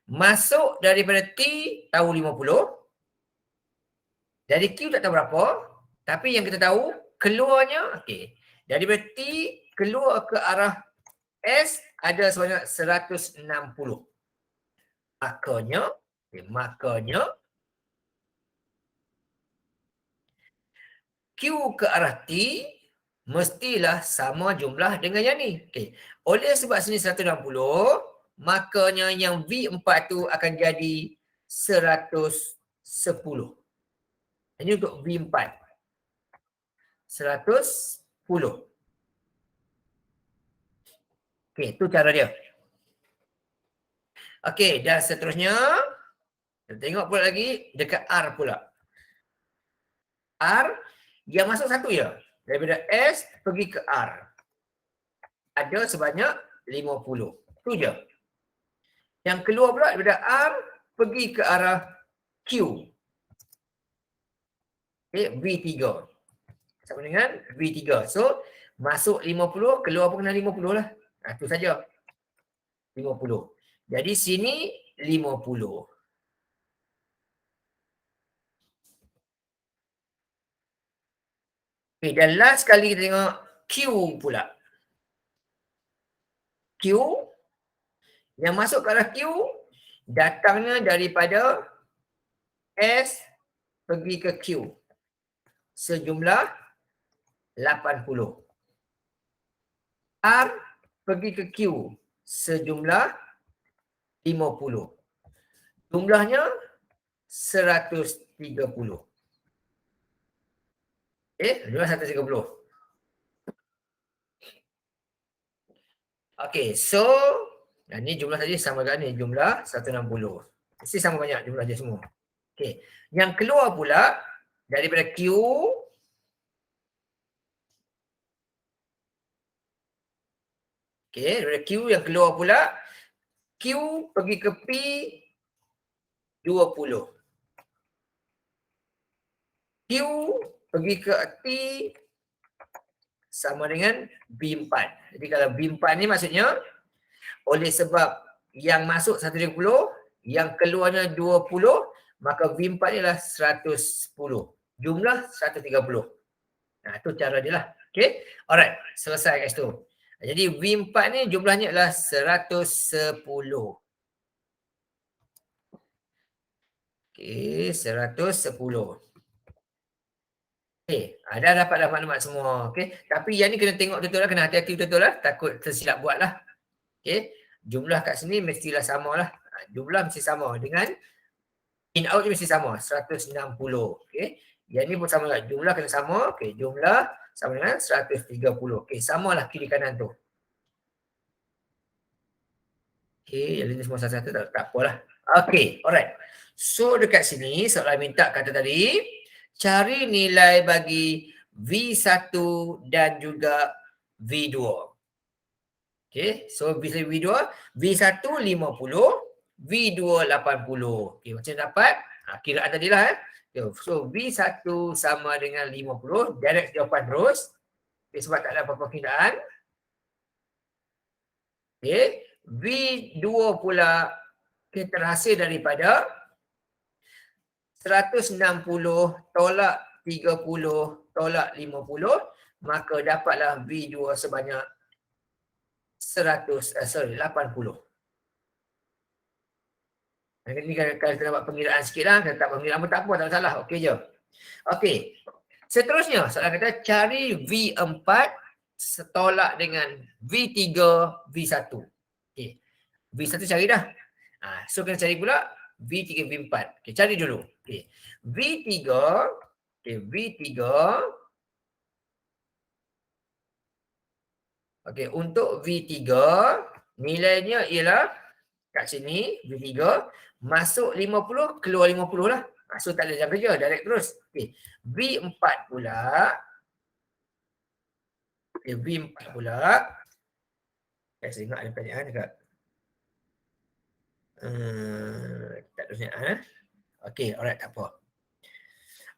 masuk daripada T tahu 50. Dari Q tak tahu berapa. Tapi yang kita tahu keluarnya, okey. Daripada T keluar ke arah S ada sebanyak 160. Makanya Q ke arah T mestilah sama jumlah dengan yang ni. Okay. Oleh sebab sini 160, makanya yang V4 tu akan jadi 110. Ini untuk V4. 110. Okey, itu cara dia. Okey, dan seterusnya kita tengok pula lagi dekat R pula. R yang masuk satu je. Daripada S pergi ke R. Ada sebanyak 50. Itu je. Yang keluar pula daripada R pergi ke arah Q. Okay, V3. Sama dengan V3. So, masuk 50, keluar pun kena 50 lah. Itu saja. 50. Jadi sini 50. Okay, dan last kali kita tengok Q pula. Q yang masuk ke arah Q datangnya daripada S pergi ke Q. Sejumlah 80. R pergi ke Q. sejumlah 50. Jumlahnya 130. Jumlah 130. Okey, so ni jumlah tadi sama dengan ni, jumlah 160. Mesti sama banyak jumlah dia semua. Okey, yang keluar pula daripada Q, daripada Q yang keluar pula, Q pergi ke P 20. Q pergi ke T sama dengan B4. Jadi kalau B4 ni maksudnya oleh sebab yang masuk 130, yang keluarnya 20, maka V4 ni adalah 110. Jumlah 130. Nah, tu cara dia lah. Okay. Alright. Selesai kat situ. Jadi V4 ni jumlahnya adalah 110. Okay. 110. Dah dapat dah maklumat semua. Okay. Tapi yang ni kena tengok betul-betul lah. Kena hati-hati betul-betul lah. Takut tersilap buat lah. Okay. Jumlah kat sini mestilah sama lah. Jumlah mesti sama dengan in out mesti sama. 160. Okay. Yang ni pun sama lah. Jumlah kena sama. Okay. Jumlah sama dengan 130. Okay. Samalah kiri kanan tu. Okay. Yang ini semua satu-satu tak apalah. Okay. Alright. So dekat sini soalan minta kata tadi. Cari nilai bagi V1 dan juga V2. Okay, so V2, V1 50, V2 80. Okay, macam dapat? Kiraan tadi lah. So V1 sama dengan 50, direct jawapan terus. Okay, sebab tak ada apa-apa kiraan. Okay, V2 pula kita terhasil daripada 160 tolak 30 tolak 50, maka dapatlah V2 sebanyak 80. Ini kalau kita dapat pengiraan sikit lah, kita tak pengiraan pun tak apa, tak salah. Okey je. Okey. Seterusnya, soalan kata cari V4 setolak dengan V3, V1. Okey. V1 cari dah. So kena cari pula V3, V4. Okey, cari dulu. Okey. V3, V3. Okey, untuk V3 nilainya ialah kat sini V3 masuk 50 keluar 50 lah. So tak ada jam kerja, direct terus. Okey, V4 pula. Okey, V4 pula. Saya ingat ada pertanyaan dekat. Tak ada pertanyaan. Okey, alright, tak apa.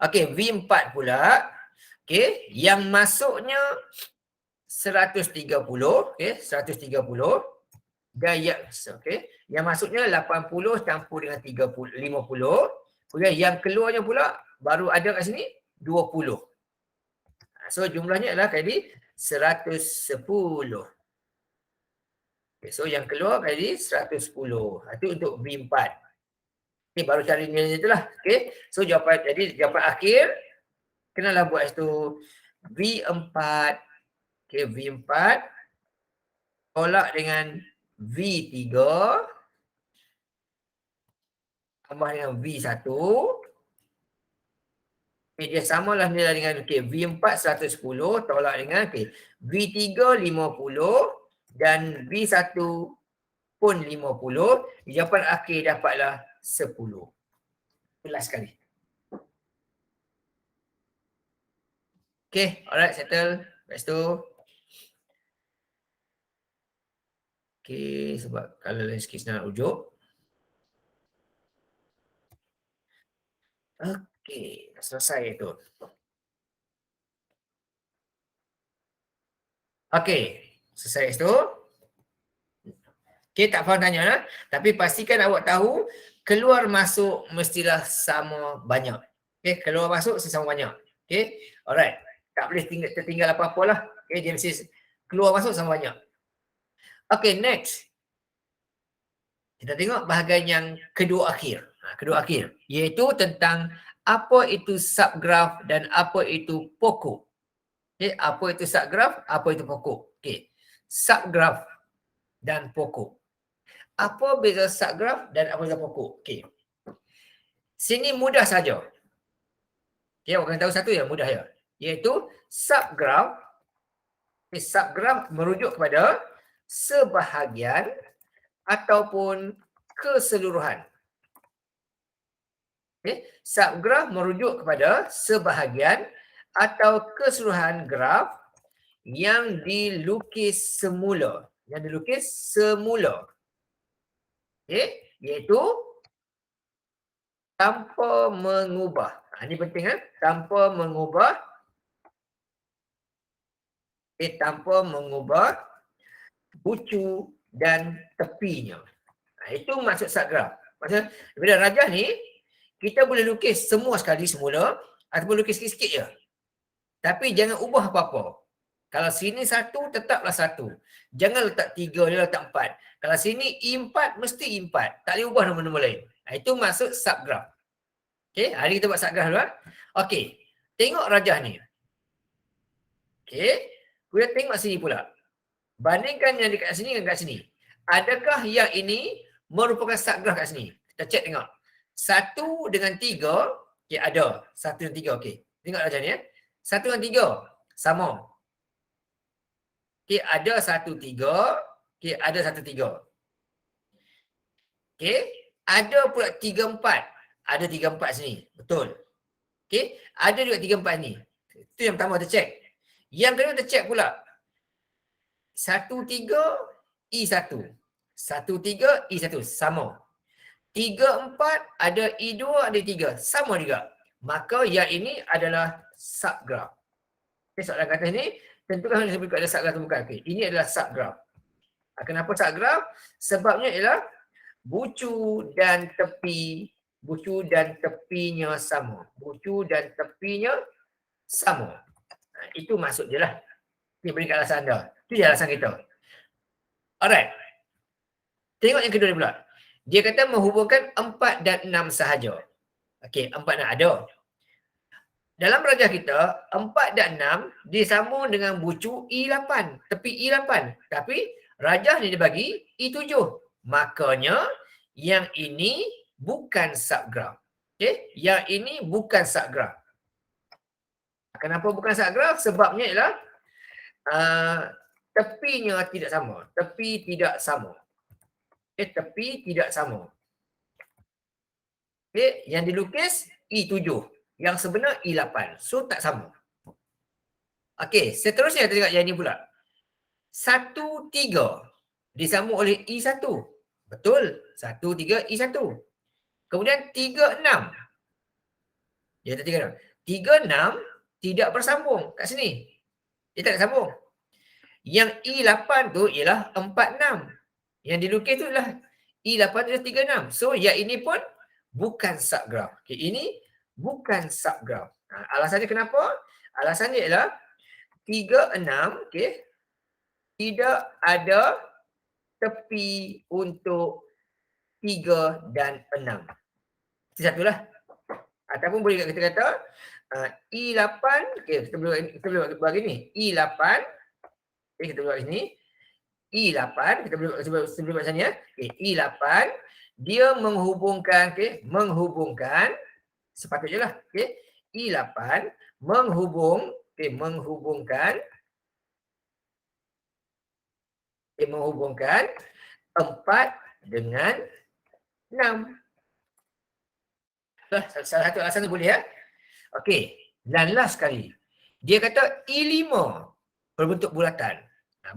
Okey, V4 pula. Okey, yang masuknya 130, okey, 130 dan okey, yang masuknya 80 campur dengan 50. Kemudian yang keluarnya pula baru ada kat sini 20. So jumlahnya adalah kali 110. Okay, so yang keluar kali 110. Itu untuk V4. Okay, baru cari nilai itulah. Okay, so jawapan akhir kenalah buat itu V4. Okay, V4 tolak dengan V3 tambah dengan V1. Okay, dia samalah nilai dengan V4 110 tolak dengan V3 50 dan V1 pun 50. Jawapan akhir dapatlah 10. Jelas sekali. Okay, alright, settle. Lepas tu. Okay, sebab kalau lain sikit nak rujuk. Okay, dah selesai itu. Okay, selesai itu. Okay, tak faham tanya lah. Tapi pastikan awak tahu keluar masuk mestilah sama banyak. Okay, keluar masuk sama banyak. Okay, alright. Tak boleh tertinggal apa-apa lah. Okay, dia mesti keluar masuk sama banyak. Okay, next. Kita tengok bahagian yang kedua akhir. Kedua akhir. Iaitu tentang apa itu subgraf dan apa itu pokok. Okay, apa itu subgraf, apa itu pokok. Okay, subgraf. dan pokok. Apa beza subgraf dan apa beza pokok? Okey. Sini mudah saja. Okey, orang tahu satu yang mudah ya. Iaitu subgraf. Subgraf merujuk kepada sebahagian ataupun keseluruhan. Okay. Subgraf merujuk kepada sebahagian atau keseluruhan graf yang dilukis semula. Yang dilukis semula. Okay. Iaitu tanpa mengubah. Ini penting kan? Tanpa mengubah. Tanpa mengubah bucu dan tepinya. Itu maksud subgraf. Maksudnya bila rajah ni, kita boleh lukis semua sekali semula ataupun lukis sikit-sikit je. Tapi jangan ubah apa-apa. Kalau sini satu, tetaplah satu. Jangan letak 3, dia letak 4. Kalau sini I4, mesti I4. Tak boleh ubah nombor-nombor lain. Itu maksud subgraf. Okey, hari kita buat subgraf dulu. Okey, tengok rajah ni. Okey, kita tengok sini pula. Bandingkan yang dekat sini dengan kat sini. Adakah yang ini merupakan subgraf kat sini? Kita cek tengok. 1 dengan 3, okey ada. 1 dan 3, okey. Tengok rajah ni 1 dengan 3 sama. Okey, ada 1 3, okey ada 1 3. Okey, ada pula 3 4. Ada 3 4 sini. Betul. Okey, ada juga 3 4 ni. Itu yang pertama kita cek. Yang kedua kita cek pula. 1 3 I1. 1 3 I1 sama. 3 4 ada I2 ada I3 sama juga. Maka yang ini adalah subgraf. Okay, soalan kata ni tentukan disebut ada subgraf atau bukan. Okay, ini adalah subgraf. Kenapa subgraf? Sebabnya ialah bucu dan tepinya sama. Bucu dan tepinya sama. Itu maksud dia lah. Ini berikan alasan anda. Itu alasan kita. Alright. Tengok yang kedua ni pula. Dia kata menghubungkan 4 dan 6 sahaja. Okey, 4 dan ada. Dalam rajah kita, 4 dan 6 disambung dengan bucu I8. Tepi I8. Tapi rajah ni dia bagi I7. Makanya yang ini bukan subgraf. Okey, yang ini bukan subgraf. Kenapa bukan subgraf? Sebabnya ialah tepinya tidak sama. Tepi tidak sama. Tepi tidak sama. Okay, yang dilukis I7. Yang sebenar I8. So tak sama. Okey, seterusnya kita tengok yang ini pula. 1 3 disambung oleh I1. Betul. 1 3 I1. Kemudian 3 6. Dia kata 3 6. 3 6 tidak bersambung kat sini. Dia tak sambung. Yang I8 tu ialah 4 6. Yang dilukis tu adalah I8 adalah 3 6. So yang ini pun bukan subgraf. Okay, ini bukan subgraf. Alasannya kenapa? Alasannya ialah 3 6, okay, tidak ada tepi untuk 3 dan 6. Itu satulah. Ataupun boleh kita kata I8, okay, kita boleh buat begini. I8, okay, kita buat sini. I8, kita boleh buat macam ni ya. Okay, I8 dia menghubungkan, okay, menghubungkan sepatutnya lah, okay. I8 menghubungkan 4 dengan 6. Salah satu alasan tu boleh ya. Okey, dan last sekali. Dia kata I5 berbentuk bulatan.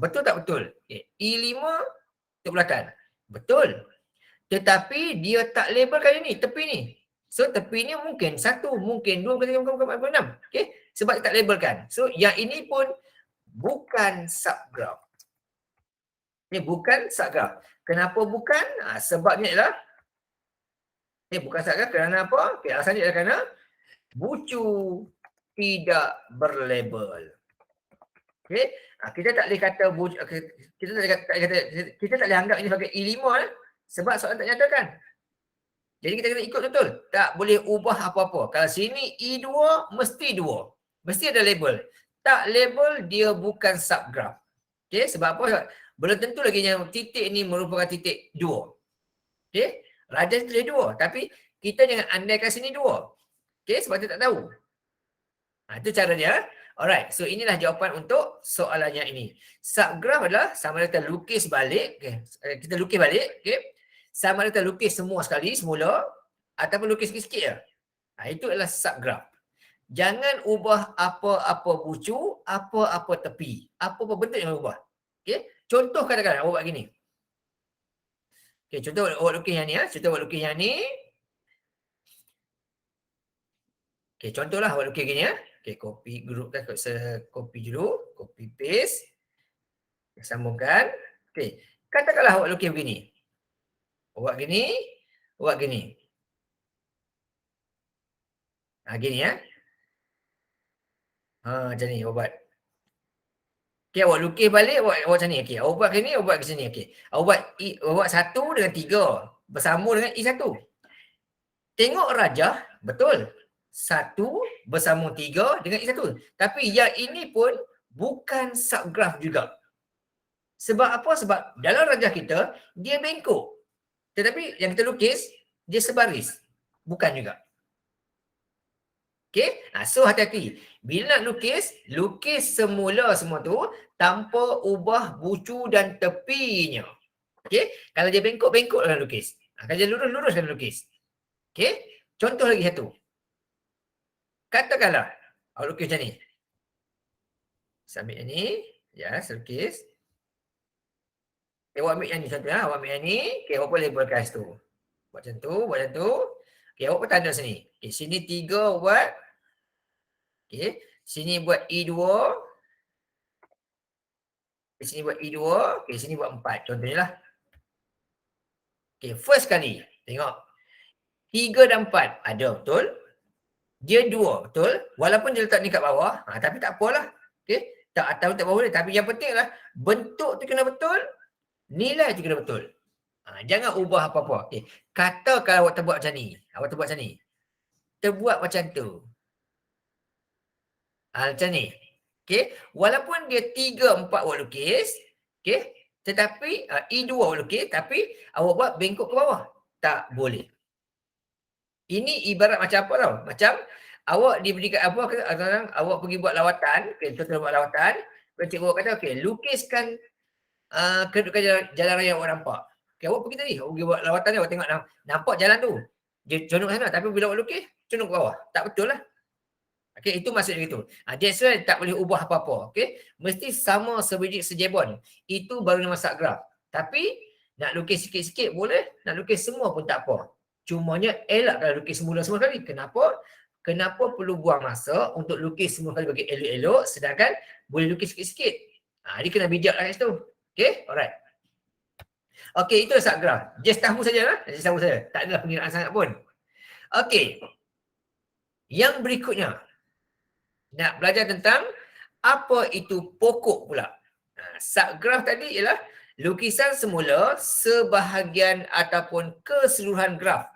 Betul tak betul? Okay. I5 bentuk bulatan. Betul. Tetapi dia tak labelkan ini, tepi ni. So tepi ni mungkin 1, mungkin 2, mungkin 3, mungkin 6. Okay? Sebab dia tak labelkan. So yang ini pun bukan subgraf. Ini bukan subgraf. Kenapa bukan? Sebabnya ialah ini bukan subgraf kerana apa? Okay, alasannya ialah kerana bucu tidak berlabel. Okay? Kita tak boleh kata kita tak boleh anggap ini sebagai I5 sebab soalan tak nyatakan. Jadi kita kena ikut betul. Tak boleh ubah apa-apa. Kalau sini I2 mesti 2. Mesti ada label. Tak label dia bukan subgraf. Okay, sebab apa? Belum tentu lagi yang titik ni merupakan titik 2. Okey, radius tulis 2 tapi kita jangan andaikan sini 2. Okey, sebab kita tak tahu. Itu cara dia. Alright, so inilah jawapan untuk soalannya ini. Subgraf adalah sama ada kita lukis balik, kita lukis balik, sama ada kita lukis semua sekali semula ataupun lukis sikit-sikit je. Itu adalah subgraf. Jangan ubah apa-apa bucu, apa-apa tepi. Apa-apa bentuk yang ubah. Contoh katakan awak buat gini. Contoh awak lukis yang ni. Contoh awak lukis yang ni. Contohlah awak lukis gini. Copy group kan, copy dulu, copy paste. Sambungkan. Katakanlah awak lukis begini. Awak gini, awak gini. Gini ya. Macam ni awak buat. Awak lukis balik, awak macam ni. Awak buat gini, awak buat ke sini. Awak buat 1 dengan 3 bersama dengan I1. Tengok rajah, betul. 1 bersama 3 dengan I1. Tapi yang ini pun bukan subgraf juga. Sebab apa? Sebab dalam rajah kita, dia bengkok. Tetapi yang kita lukis, dia sebaris. Bukan juga. So hati-hati. Bila nak lukis semula semua tu tanpa ubah bucu dan tepinya. Kalau dia bengkok-bengkok dalam lukis. Kalau dia lurus-lurus dalam lukis. Contoh lagi satu. Katakanlah awak lukis macam ni. Saya ambil yang ni. Ya, saya lukis. Awak ambil yang ni contohnya. Awak ambil yang ni. Awak boleh labelkan situ. Buat macam tu, buat macam tu. Awak pun tanda sini. Sini 3 buat. Sini buat I2. Sini buat I2. Sini buat 4. Contohnya lah. First kali. Tengok. 3 dan 4 ada, betul? Dia 2, betul? Walaupun dia letak ni kat bawah, tapi tak apalah. Tak atas tak bawah boleh. Tapi yang penting lah, bentuk tu kena betul, nilai tu kena betul. Jangan ubah apa-apa. Katakan awak terbuat macam ni. Awak terbuat macam ni. Terbuat macam tu. Macam ni. Walaupun dia 3, 4 awak lukis, tetapi I2 awak lukis, tapi awak buat bengkok ke bawah. Tak boleh. Ini ibarat macam apa tau? Macam awak diberikan apa, awak pergi buat lawatan, contoh buat lawatan, cikgu awak kata, lukiskan kedudukan jalan raya awak nampak. Awak pergi tadi, awak pergi buat lawatan ni, awak tengok nampak jalan tu. Dia contoh sana, tapi bila awak lukis, contoh ke bawah. Tak betul lah. Itu maksudnya gitu. That's why tak boleh ubah apa-apa. Mesti sama sebiji sejebon. Itu baru nama subgraf. Tapi nak lukis sikit-sikit boleh, nak lukis semua pun tak apa. Cumanya elak kalau lukis semula semua kali. Kenapa? Kenapa perlu buang masa untuk lukis semua kali bagi elok-elok sedangkan boleh lukis sikit-sikit. Dia kena bijak lah kat situ. Alright. Itu subgraf. Just tahu sajalah. Just tahu saja. Tak adalah pengiraan sangat pun. Yang berikutnya. Nak belajar tentang apa itu pokok pula. Subgraf tadi ialah lukisan semula sebahagian ataupun keseluruhan graf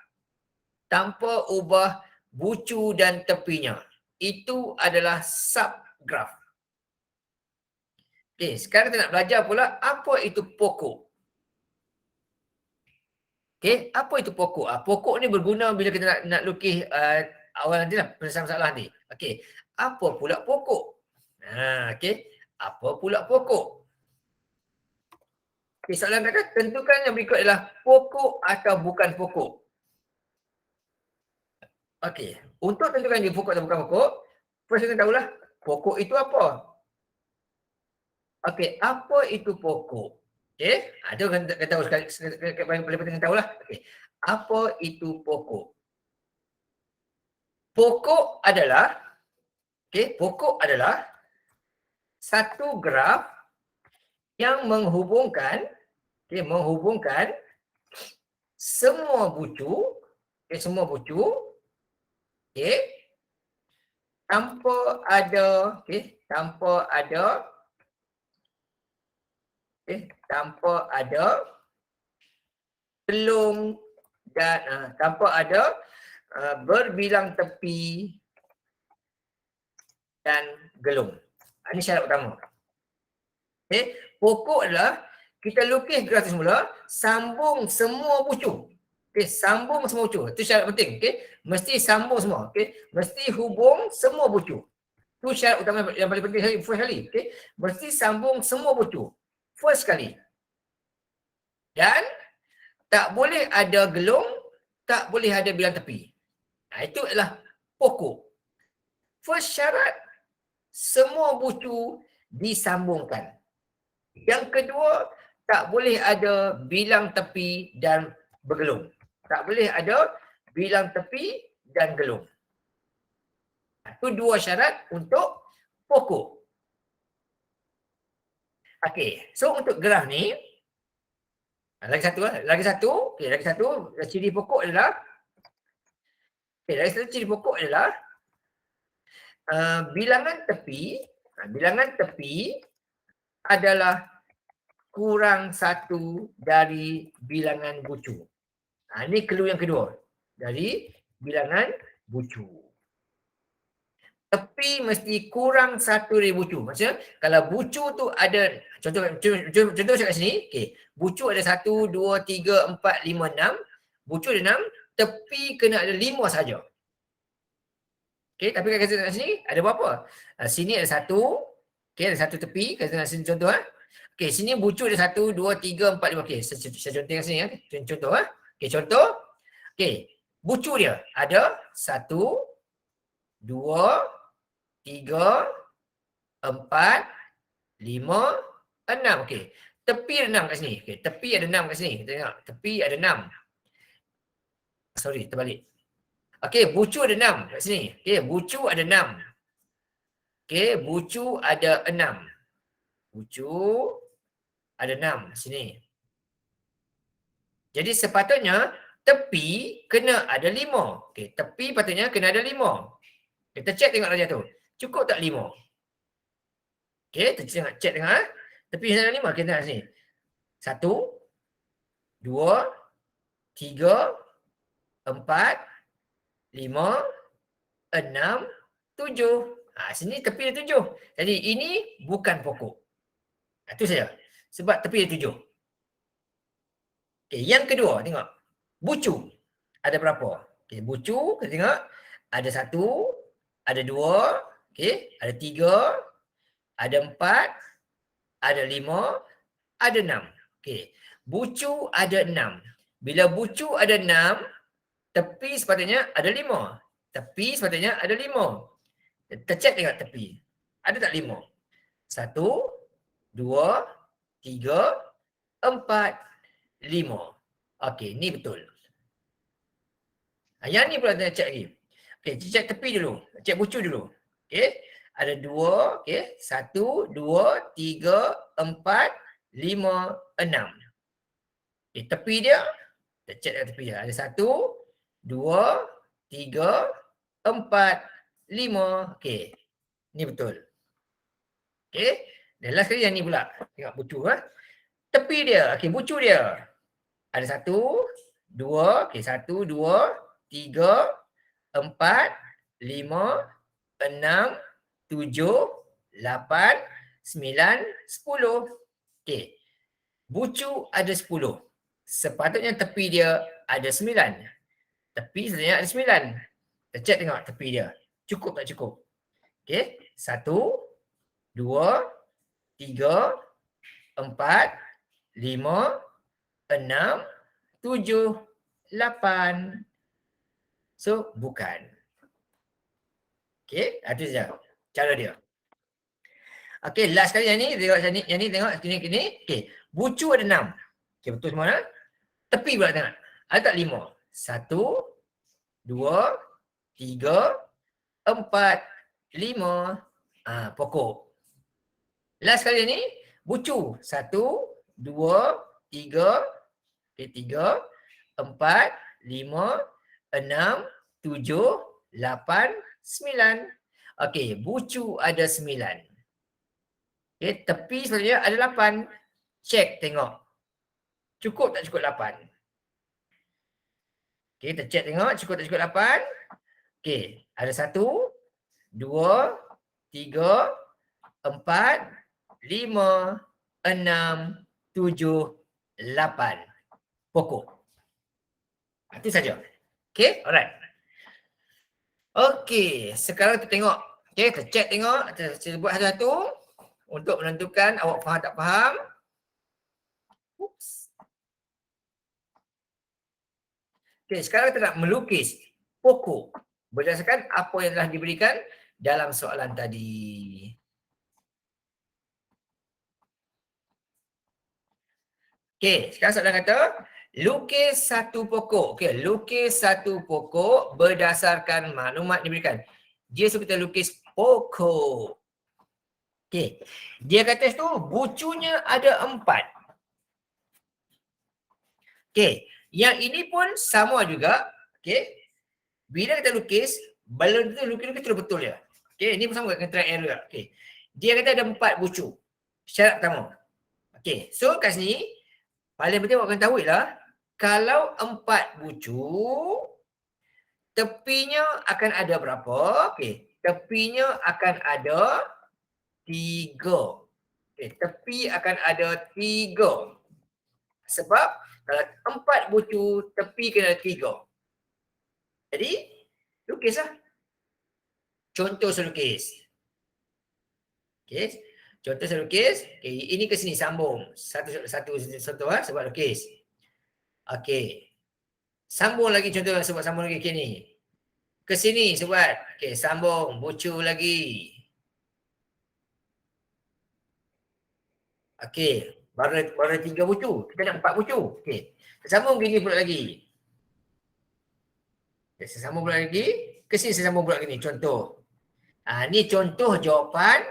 tanpa ubah bucu dan tepinya. Itu adalah subgraf. Sekarang kita nak belajar pula apa itu pokok. Apa itu pokok? Pokok ni berguna bila kita nak lukis awal nanti lah, penyelesaian masalah nanti. Apa pula pokok? Apa pula pokok? Soalan kata, tentukan yang berikut adalah pokok atau bukan pokok. Untuk tentukan dia pokok atau bukan pokok, first kita tahulah pokok itu apa. Apa itu pokok? Itu kita tahu sekali, paling penting kita tahulah. Apa itu pokok? Pokok adalah satu graf yang menghubungkan semua bucu tanpa ada telung dan tanpa ada berbilang tepi dan gelung. Ini syarat utama. Pokok adalah kita lukis graf tu semula, sambung semua bucu. Okey, sambung semua bucu. Itu syarat penting. Okey, mesti sambung semua. Okey, mesti hubung semua bucu. Itu syarat utama yang paling penting first kali. Okey, mesti sambung semua bucu. First kali. Dan tak boleh ada gelung, tak boleh ada bilang tepi. Itu adalah pokok. First syarat, semua bucu disambungkan. Yang kedua, tak boleh ada bilang tepi dan bergelung. Tak boleh ada bilang tepi dan gelung. Itu dua syarat untuk pokok. Okey, so untuk graf ni, lagi satu, ciri pokok adalah, ciri pokok adalah bilangan tepi adalah kurang satu dari bilangan bucu. Ini clue yang kedua dari bilangan bucu. Tepi mesti kurang satu dari bucu. Maksudnya kalau bucu tu ada, contoh saya kat sini, okay, bucu ada 1, 2, 3, 4, 5, 6. Bucu ada 6, tepi kena ada 5 saja. Okay, tapi kat sini ada berapa? Sini ada 1, okay, ada 1 tepi, kat sini contoh. Okay, sini bucu ada 1, 2, 3, 4, 5. Okay, saya contoh kat sini. Contoh. Okay, contoh. Okay, bucu dia ada 1, 2, 3, 4, 5, 6. Okey. Tepi ada 6 kat sini. Okey, tepi ada 6 kat sini. Kita tengok. Tepi ada 6. Sorry, terbalik. Okey, bucu ada 6 kat sini. Okey, bucu ada 6. Okey, bucu ada 6. Bucu ada 6 sini. Jadi sepatutnya tepi kena ada 5. Okey, tepi patutnya kena ada 5. Kita check tengok darjah tu. Cukup tak 5? Okey, kita check tengok. Tepi sana 5, kita tengok sini. 1, 2, 3, 4, 5, 6, 7. Sini tepi ada 7. Jadi ini bukan pokok. Itu saja. Sebab tepi ada 7. Okey, yang kedua, tengok. Bucu. Ada berapa? Okey, bucu, kita tengok. Ada 1, ada 2, okey, ada 3, ada 4, ada 5, ada 6. Okey, bucu ada 6. Bila bucu ada 6, tepi sepatutnya ada 5. Tepi sepatutnya ada 5. Kita check tengok tepi. Ada tak 5? 1, 2, 3, 4, 5. Okey, ni betul. Yang ni pula kita check lagi. Okey, check tepi dulu. Check bucu dulu. Okey, ada 2, okey. 1, 2, 3, 4, 5, 6. Okey, tepi dia, kita check tepi dia. Ada 1, 2, 3, 4, 5. Okey, ni betul. Okey, dan last kali yang ni pula. Tengok bucu. Tepi dia, okey, bucu dia. Ada 1, 2, okey, 1, 2, 3, 4, 5, 6, 7, 8, 9, 10. Okey. Bucu ada 10. Sepatutnya tepi dia ada 9. Tepi sebenarnya ada 9. Kita check tengok tepi dia. Cukup tak cukup? Okey. 1, 2, 3, 4, 5, 6, 7, 8. So, bukan. Okey, itu saja cara dia. Okey, last kali yang ni tengok sini. Okey, bucu ada 6. Okey, betul semua nak? Tepi pula tengok. Ada tak 5? 1, 2, 3, 4, 5. Pokok. Last kali ni bucu. 1, 2, 3, 3, 4, 5, 6, 7, 8, 9. Okey, bucu ada 9. Okey, tepi sebenarnya ada 8. Check tengok. Cukup tak cukup 8? Okey, kita check tengok cukup tak cukup 8? Okey, ada 1, 2, 3, 4, 5, 6, 7, 8 pokok. Itu saja. Okay, alright. Okey, sekarang kita tengok. Okey, kita check tengok. Kita buat satu-satu untuk menentukan awak faham tak faham. Oops. Okey, sekarang kita nak melukis pokok berdasarkan apa yang telah diberikan dalam soalan tadi. Okey, sekarang soalan kata, lukis satu pokok. Okey, lukis satu pokok berdasarkan maklumat diberikan. Dia suruh kita lukis pokok. Okey, dia kata tu bucunya ada 4. Okey, yang ini pun sama juga. Okey, bila kita lukis, balon tu lukis terus betul je. Okey, ini pun sama dengan trial error. Okey, dia kata ada 4 bucu. Syarat pertama. Okey, so kat sini, paling penting awak kena tahu ialah, kalau 4 bucu, tepinya akan ada berapa? Okey, tepinya akan ada 3. Okey, tepi akan ada 3. Sebab kalau 4 bucu, tepi kena 3. Jadi, lukislah. Contoh saya lukis. Okey, contoh saya lukis. Okey, ini ke sini sambung. Satu sebab lukis. Okey. Sambung lagi contoh sebab sambung lagi ke ni. Ke sini sebab. Okey, sambung, bucu lagi. Okey, baru 3 bucu. Kita nak 4 bucu. Okey. Sambung gini pula lagi. Okay, saya sambung pula lagi. Ke sini saya sambung pula gini. Contoh. Ni contoh jawapan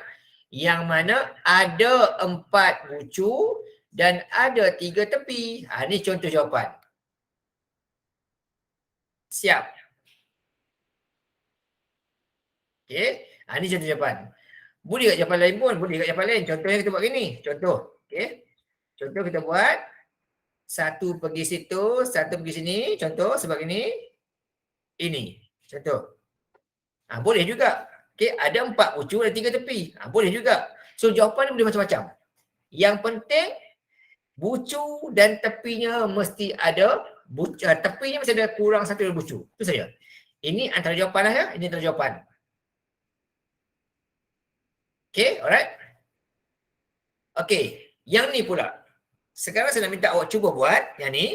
yang mana ada 4 bucu dan ada 3 tepi. Ni contoh jawapan. Siap. Okey. Ni contoh jawapan. Boleh kat jawapan lain pun. Boleh kat jawapan lain. Contohnya kita buat gini. Contoh. Okey. Contoh kita buat. Satu pergi situ, satu pergi sini. Contoh sebagai ini. Ini. Contoh. Boleh juga. Okey. Ada 4 bucu dan 3 tepi. Boleh juga. So jawapan ni boleh macam-macam. Yang penting bucu dan tepinya mesti ada. Tepinya mesti ada kurang satu bucu. Itu saja. Ini antara jawapan lah ya. Ini antara jawapan. Okay, alright. Okay, yang ni pula. Sekarang saya nak minta awak cuba buat. Yang ni,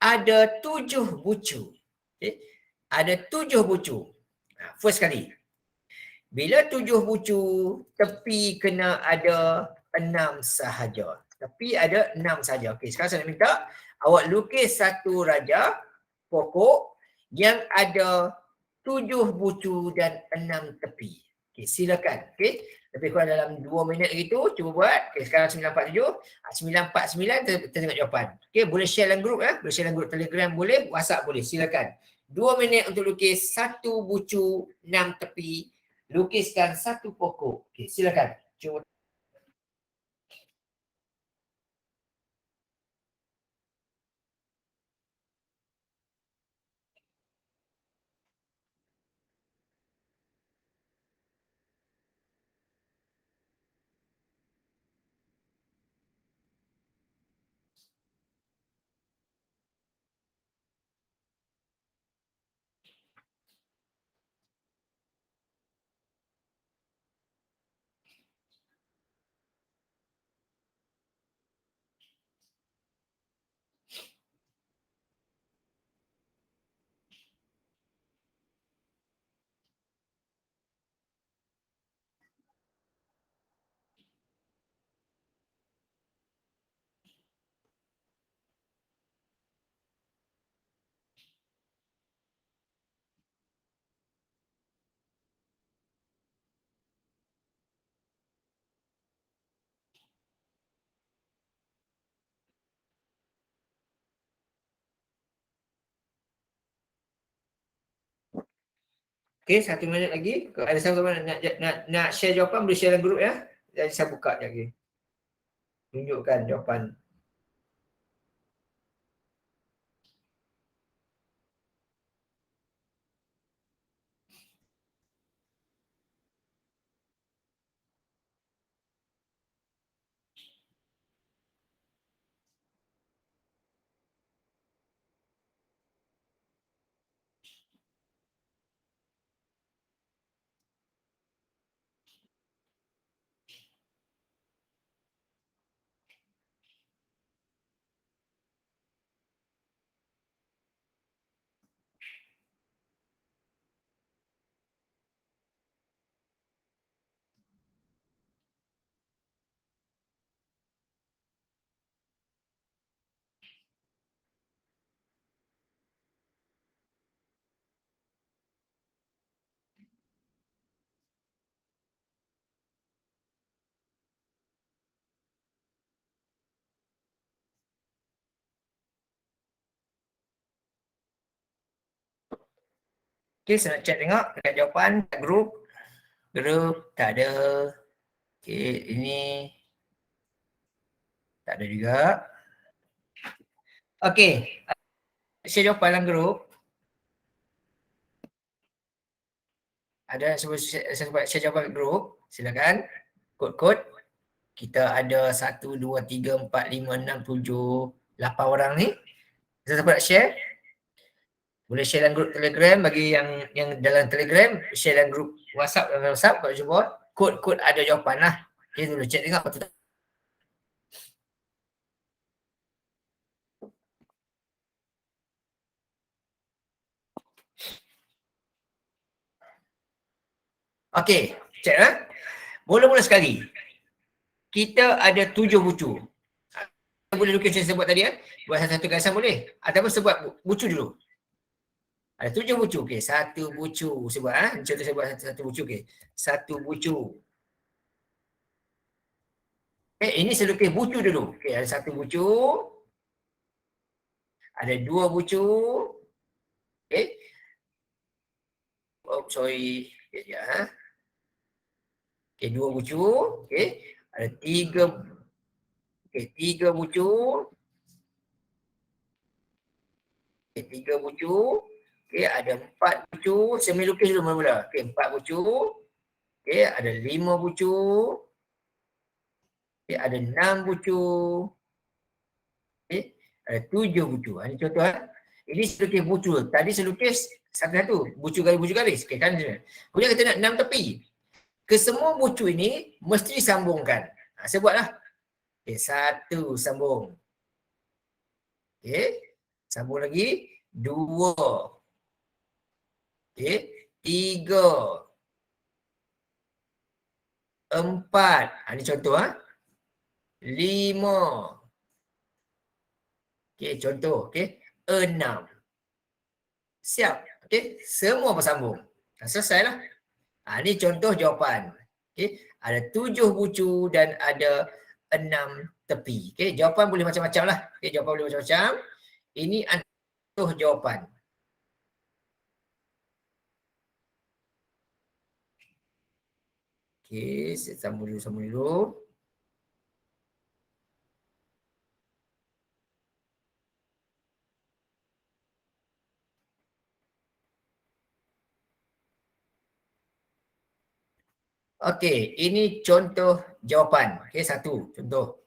ada 7 bucu. Okay. Ada 7 bucu. First kali. Bila 7 bucu, tepi kena ada 6 sahaja. Tepi ada 6 sahaja. Okay, sekarang saya nak minta awak lukis satu raja pokok yang ada 7 bucu dan 6 tepi. Okay, silakan. Okay. Lebih kurang dalam 2 minit lagi tu, cuba buat. Okay, sekarang 9.47. 9.49 kita tengok jawapan. Okay, boleh share dalam grup ya. Boleh share dalam grup Telegram boleh, WhatsApp boleh. Silakan. 2 minit untuk lukis satu bucu, 6 tepi. Lukiskan satu pokok. Okay, silakan. Cuba. Okay, 1 minit lagi. Kalau ada siapa nak share jawapan, boleh share dalam grup ya. Jadi saya buka sekejap lagi. Tunjukkan jawapan. Okay, saya nak check tengok dekat jawapan grup. Grup tak ada. Okay, ini tak ada juga. Okay, share jawapan dalam grup. Ada saya share jawapan grup. Silakan. Kod-kod. Kita ada 1, 2, 3, 4, 5, 6, 7, 8 orang ni. Siapa nak share? Boleh share dalam grup Telegram bagi yang dalam Telegram, share dalam grup WhatsApp kalau jumpa. Kod ada jawapan lah. Okay, dulu check tengok betul. Okey, check lah. Mula-mula sekali. Kita ada 7 bucu. Boleh lukis macam saya buat tadi Buat satu garisan boleh. Ataupun saya buat bucu dulu. Ada 7 bucu. Okey, 1 bucu. Saya buat contoh saya buat satu bucu. Okey. 1 bucu. Okey, ini saya lukis bucu dulu. Okey, ada 1 bucu. Ada 2 bucu. Okey. Oh, sorry. Sekejap Okey, 2 bucu. Okey. Ada 3. Okey, 3 bucu. Okey, 3 bucu. Okey, ada 4 bucu. Saya melukis dulu mula-mula. Okey, 4 bucu. Okey, ada 5 bucu. Okey, ada 6 bucu. Okey, ada 7 bucu. Ini contoh Ini saya lukis bucu. Tadi saya lukis satu-satu. Bucu garis. Okey, kan? Kemudian kita nak 6 tepi. Kesemua bucu ini mesti disambungkan. Saya buatlah. Okey, 1 sambung. Okey, sambung lagi. 2. Okey, 3. 4. Ini contoh 5. Okey, contoh. Okey, 6. Siap. Okey, semua bersambung. Selesailah. Ini contoh jawapan. Okey, ada 7 bucu dan ada 6 tepi. Okey, jawapan boleh macam-macam lah. Okey, jawapan boleh macam-macam. Ini contoh jawapan. Okey, saya sambung dulu. Okey, ini contoh jawapan. Okey, 1 contoh.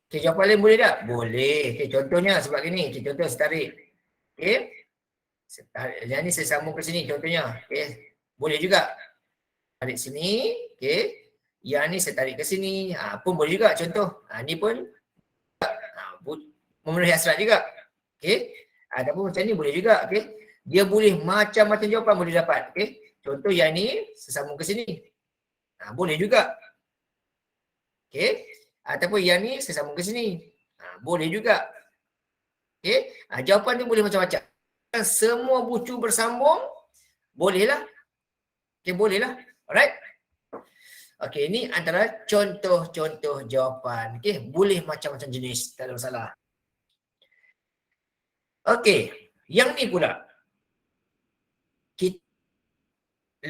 Okey, jawapan lain boleh tak? Boleh. Okey, contohnya sebab gini. Okey, contoh saya tarik. Okey. Yang ni saya sambung ke sini contohnya. Okey. Boleh juga. Tarik sini. Okey. Yang ni saya tarik ke sini. Pun boleh juga contoh. Ni pun memenuhi hasrat juga. Okey. Ataupun macam ni boleh juga. Okey. Dia boleh macam-macam jawapan boleh dapat. Okey. Contoh yang ni saya sambung ke sini. Boleh juga. Okey. Ataupun yang ni saya sambung ke sini. Boleh juga. Okey. Jawapan tu boleh macam-macam. Semua bucu bersambung, bolehlah. Okey, bolehlah. Alright. Okey, ini antara contoh-contoh jawapan. Okey, boleh macam-macam jenis, tak ada masalah. Okey, yang ni pula. Kita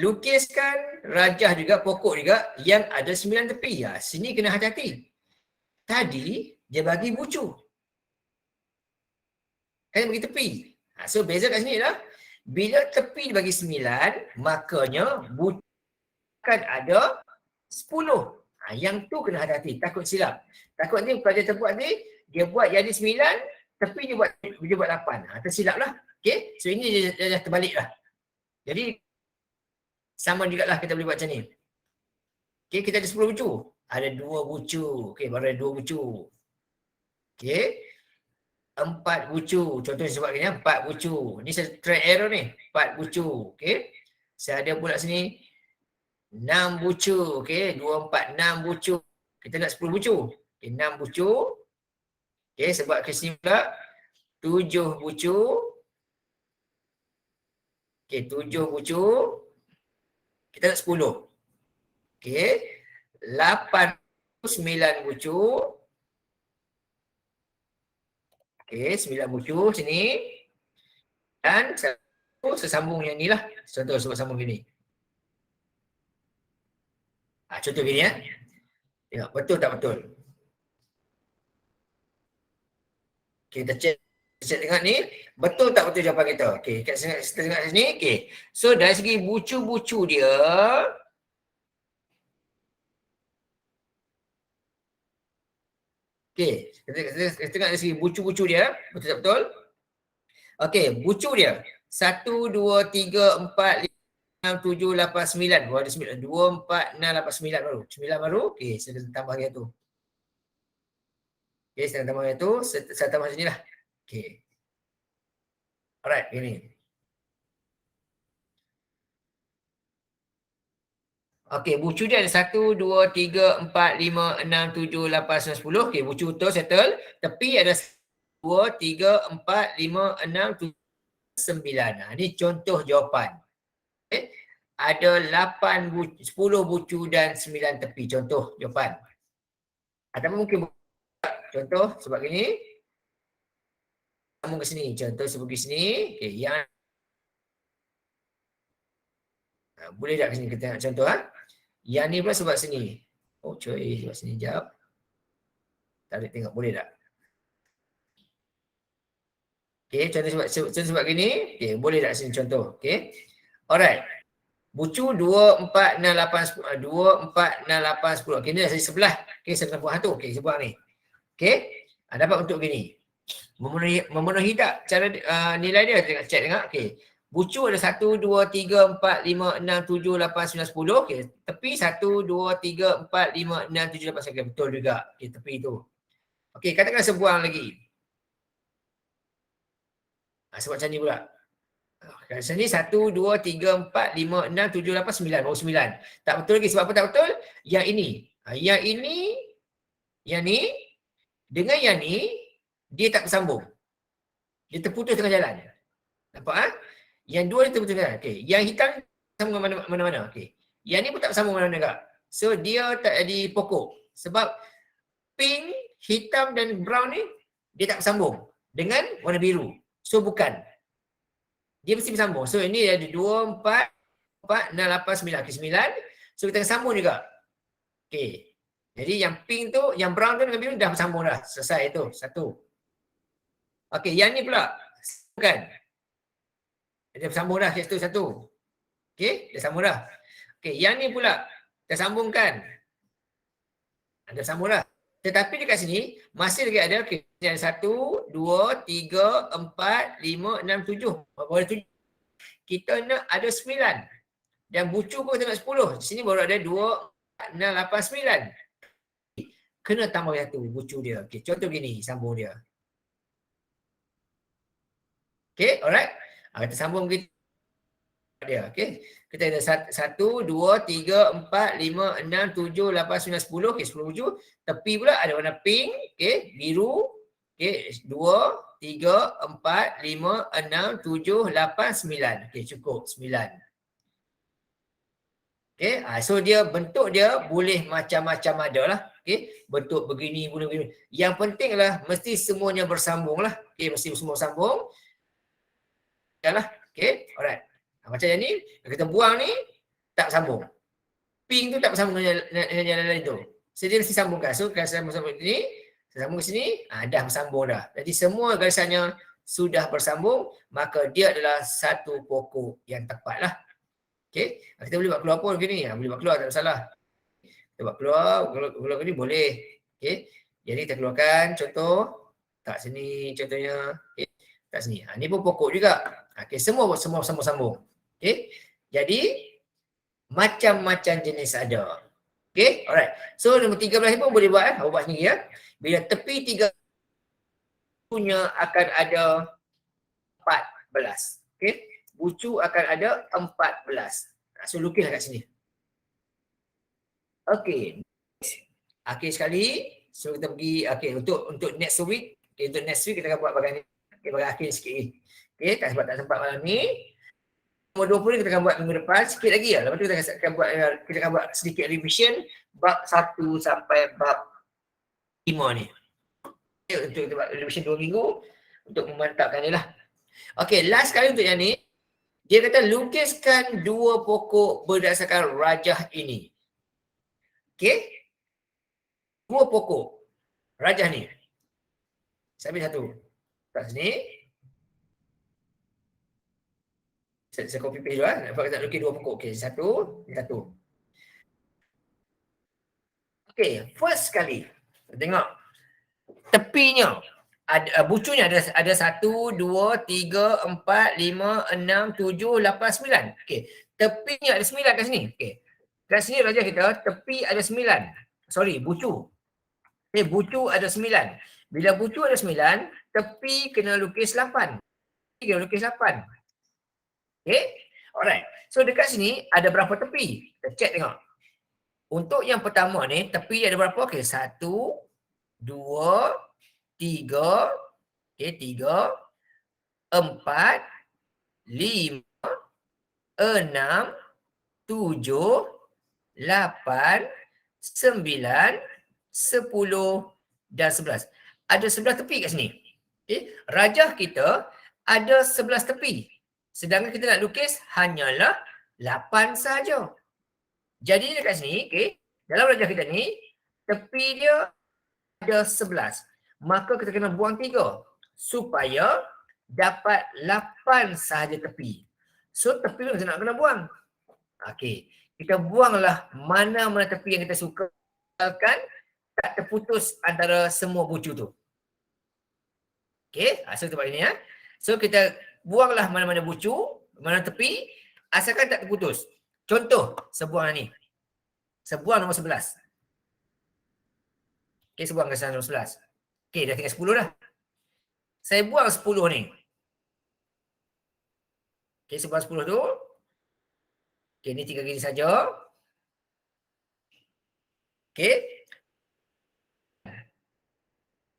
lukiskan rajah juga, pokok juga yang ada 9 tepi. Sini kena hati-hati. Tadi dia bagi bucu. Kan bagi tepi. So beza kat sini lah. Bila tepi dibagi 9, makanya bucu kan ada 10. Yang tu kena hati-hati. Takut silap. Takut ni pelajar terbuat ni, dia buat jadi 9, tepi dia buat 8. Tersilap lah. Okay. So ini dia dah terbalik lah. Jadi sama jugalah kita boleh buat macam ni. Okay, kita ada 10 bucu. Ada 2 bucu. Okay, baru ada 2 bucu. Okay. 4 bucu. Contoh saya sebut ni 4 bucu. Ni saya try error ni. 4 bucu. Okay. Saya ada pula sini 6 bucu. Okay. 2, 4, 6 bucu. Kita nak 10 bucu. Okay, 6 bucu. Okay, sebab ke sini pula 7 bucu. Okay, 7 bucu. Kita nak 10. Okay. 8, 9 bucu. Okay, 9 bucu sini. Dan 1, sesambung yang ni lah. Contoh sebut sambung gini. Contoh gini ya. Tengok betul tak betul. Okay, kita check tengok ni. Betul tak betul jawapan kita. Okay, kita tengok sini. Okay. So dari segi bucu-bucu dia. Okay, kita tengok dari segi bucu-bucu dia. Betul tak betul? Okay, bucu dia. 1, 2, 3, 4, 5, 6, 7, 8, 9. Baru ada 9. 2, 4, 6, 8, 9 baru. 9 baru. Okay, saya tambah yang tu. Okay, saya tambah yang tu. Saya tambah sini lah. Okay. Alright, ini. Okay, bucu dia ada 1, 2, 3, 4, 5, 6, 7, 8, 9, 10. Okay, bucu betul settle. Tepi ada 2, 3, 4, 5, 6, 7, 9. Ini contoh jawapan. Okay. Ada 8 bucu, 10 bucu dan 9 tepi. Contoh jawapan. Ataupun mungkin contoh sebab gini. Sambung ke sini. Contoh sebab ke sini. Okay, yang boleh tak ke sini kita tengok contoh Yang ni pula sebab sini. Oh coy, sebab sini jap. Tarik tengok boleh tak? Okey, contoh sebab gini. Okey, boleh tak sini contoh? Okey. Alright. Bucu 2, 4, 6, 8, 10. 2, 4, 6, 8, 10. Okey, ni dah sebelah. Okey, saya buat satu. Okey, saya buat ni. Okey. Dapat untuk gini. Memenuhi tak cara nilai dia? Check tengok. Okey. Bucu ada 1, 2, 3, 4, 5, 6, 7, 8, 9, 10. Okey. Tepi 1, 2, 3, 4, 5, 6, 7, 8, 9. Betul juga. Okey, tepi tu. Okey, katakan sebuang lagi. Sebab macam ni pula. Kat sini 1, 2, 3, 4, 5, 6, 7, 8, 9. Oh 9. Tak betul lagi. Sebab apa tak betul? Yang ini. Yang ini. Yang ni. Dengan yang ni. Dia tak bersambung. Dia terputus tengah jalan. Nampak Yang dua dia terputus tengah jalan. Okay. Yang hitam sambung mana-mana. Okay. Yang ni pun tak bersambung mana-mana juga. So dia tak jadi pokok. Sebab pink, hitam dan brown ni. Dia tak bersambung. Dengan warna biru. So bukan. Dia mesti bersambung. So ini ada 2, 4, 6, 8, 9. Okay, 9. So kita akan sambung juga. Okay. Jadi yang pink tu, yang brown tu dengan biru dah bersambung dah. Selesai tu. Satu. Okay, yang ni pula. Bukan. Dia bersambung dah. Satu. Okay, dia sambung dah. Okay, yang ni pula. Dah sambungkan. Dah sambung dah. Tetapi dekat sini, masih lagi ada. Okay, ada 1, 2, 3, 4, 5, 6, 7. Baru ada 7. Kita nak ada 9. Dan bucu pun kita nak 10. Di sini baru ada 2, 4, 6, 8, 9. Kena tambah satu bucu dia. Okay, contoh gini, sambung dia. Okay, alright. Kita sambung kita dia. Okay. Kita ada 1, 2, 3, 4, 5, 6, 7, 8, 9, 10. Okay, 10 bucu. Tepi pula ada warna pink. Okay, biru. Okay, 2, 3, 4, 5, 6, 7, 8, 9. Okay, cukup. 9. Okay, so dia bentuk dia boleh macam-macam ada lah. Okay, bentuk begini, boleh begini. Yang penting lah, mesti semuanya bersambung lah. Okay, mesti semua bersambung. Lah. Okay, alright. Macam yang ni, kita buang ni, tak bersambung. Pink tu tak bersambung dengan yang lain tu. So dia mesti sambungkan. So kalau saya sambung ni, saya sambung ke sini, dah bersambung dah. Jadi semua garisannya sudah bersambung, maka dia adalah satu pokok yang tepat lah. Okay, kita boleh buat keluar pun begini. Boleh buat keluar, tak masalah. Kita buat keluar ni boleh. Okay, jadi kita keluarkan contoh. Tak sini contohnya. Okay, tak sini. Ni pun pokok juga. Okay, semua sambung. Okay, jadi macam-macam jenis ada. Okay, alright. So nombor 13 ni pun boleh buat awak buat sendiri ya. Bila tepi 3 bucunya akan ada 14. Okay, bucu akan ada 14. So lukis kat sini. Okay. Akhir sekali. So kita pergi untuk next week. Okay, untuk next week kita akan buat bagian ni. Okay, bagian akhir sikit ni. Okay, tak sempat malam ni. Nombor 20 ni kita akan buat minggu depan sikit lagi lah. Lepas tu kita akan buat sedikit revision bab 1 sampai bab 5 ni. Okay, untuk kita buat revision 2 minggu untuk memantapkan ni lah. Okay, last kali untuk yang ni. Dia kata lukiskan dua pokok berdasarkan rajah ini. Okey? Dua pokok rajah ni. Saya ambil satu. Kat sini. Saya copy paste dulu. Nampak tak lukis dua pokok. Okey, satu. Okey, first sekali. Tengok. Tepinya. Bucunya ada 1, 2, 3, 4, 5, 6, 7, 8, 9. Okey. Tepinya ada 9 kat sini. Okey. Kat sini rajah kita tepi ada 9. Sorry, bucu. Okey, bucu ada 9. Bila bucu ada 9, tepi kena lukis 8. Kena lukis 8. Okey. Alright. So dekat sini ada berapa tepi? Kita check tengok. Untuk yang pertama ni, tepi ada berapa? Okey, 1, 2, 3, okey, 3, 4, 5, 6, 7, 8, 9, 10 dan 11. Ada 11 tepi kat sini. Okay. Rajah kita ada 11 tepi. Sedangkan kita nak lukis hanyalah 8 saja. Jadi dekat sini, okay, dalam rajah kita ni, tepi dia ada 11. Maka kita kena buang 3 supaya dapat 8 sahaja tepi. So tepi tu kita nak kena buang. Okey, kita buanglah mana-mana tepi yang kita suka, asalkan tak terputus antara semua bucu tu. Okey, so kita buat ini ya. So kita buanglah mana-mana bucu, mana tepi, asalkan tak terputus. Contoh sebuah ni. Sebuah nombor 11. Okey, sebuah kesan nombor 11. Okey, dah tinggal 10 dah. Saya buang 10 ni. Okey, sebuah 10 tu. Okey, ni 3 gini saja. Okey.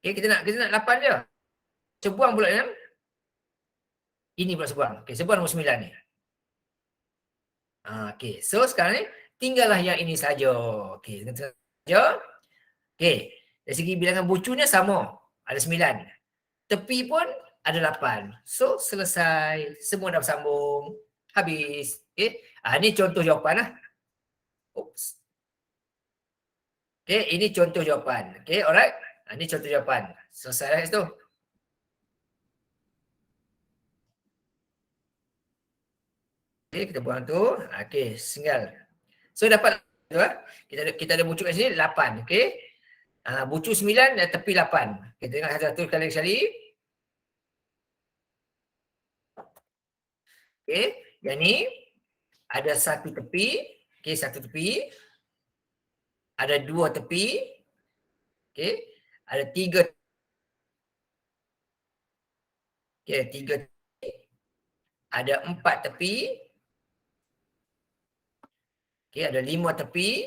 Okey, kita nak 8 je. Sebuang pula yang ini pula sebuang. Okey, sebuang nombor 9 ni. Okey, so sekarang ni tinggallah yang ini saja. Okey, tengah saja. Okey, dari segi bilangan bucunya sama. Ada 9. Tepi pun ada 8. So, selesai. Semua dah bersambung. Habis. Okey, ini contoh jawapan lah. Oops. Okey, ini contoh jawapan. Okey, alright. Ini contoh jawapan. Selesai lah itu. Okey, kita buang tu. Okey, tinggal. So, dapat tu lah. Kita ada bucu kat sini 8. Okey. Bucu 9 dan tepi 8. Kita tengok satu kali. Okey, yang ni ada satu tepi. Okey, satu tepi. Ada 2 tepi. Okey, ada 3. Okey, 3 tepi. Ada 4 tepi. Okey, ada 5 tepi.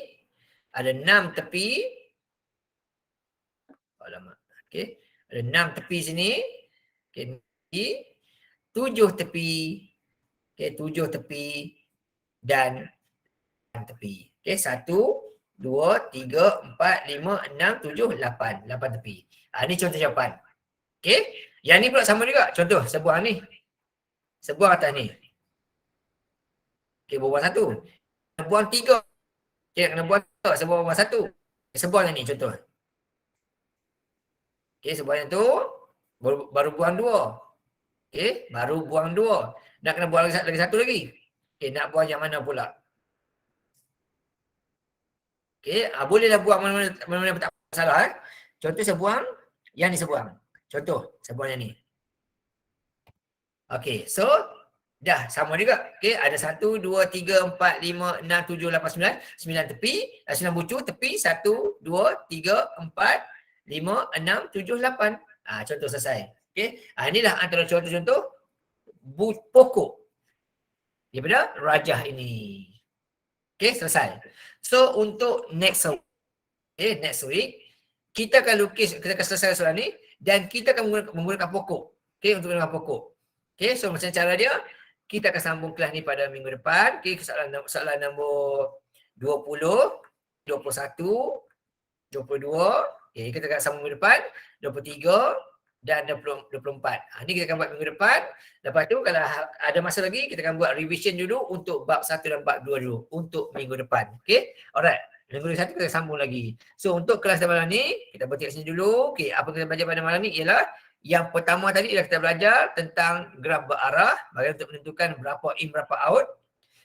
Ada 6 tepi. Alamak. Okey, ada 6 tepi sini. Okey, 7 tepi. Okey, 7 tepi dan 6 tepi. Okey, 1, 2, 3, 4, 5, 6, 7, 8. 8 tepi. Ini contoh jawapan. Okey, yang ni pula sama juga. Contoh sebuah ni. Sebuah atas ni. Okey, buang 1. Buang 3. Okey, kena buang 3. Sebuah buang 1. Sebuah yang ni contoh. Okey, sebuah yang tu baru buang 2. Okey, baru buang 2. Nak kena buang lagi satu lagi. Okey, nak buang yang mana pula? Okey, bolehlah buang mana-mana tak masalah. Contoh saya buang, yang ni saya buang. Contoh, saya buang yang ni. Okey, so dah sama juga. Okey, ada 1, 2, 3, 4, 5, 6, 7, 8, 9. 9 tepi, 9 bucu, tepi 1, 2, 3, 4, 5, 6, 7, 8. Contoh selesai. Okey, inilah antara contoh-contoh pokok daripada rajah ini. Okey, selesai. So untuk next week, kita akan selesai soalan ni dan kita akan menggunakan pokok. Okey, untuk menggunakan pokok. Okey, so macam cara dia, kita akan sambung kelas ni pada minggu depan. Okey, soalan nombor 20, 21, 22. Okey, kita akan sambung minggu depan. 23, dan 24. Ini kita akan buat minggu depan. Lepas tu kalau ada masa lagi, kita akan buat revision dulu untuk bab 1 dan bab 2 dulu untuk minggu depan. Okay, alright. Minggu satu kita sambung lagi. So untuk kelas malam ni, kita berhenti kat sini dulu. Okay, apa kita belajar pada malam ni ialah yang pertama tadi ialah kita belajar tentang graf berarah, bagaimana untuk menentukan berapa in berapa out.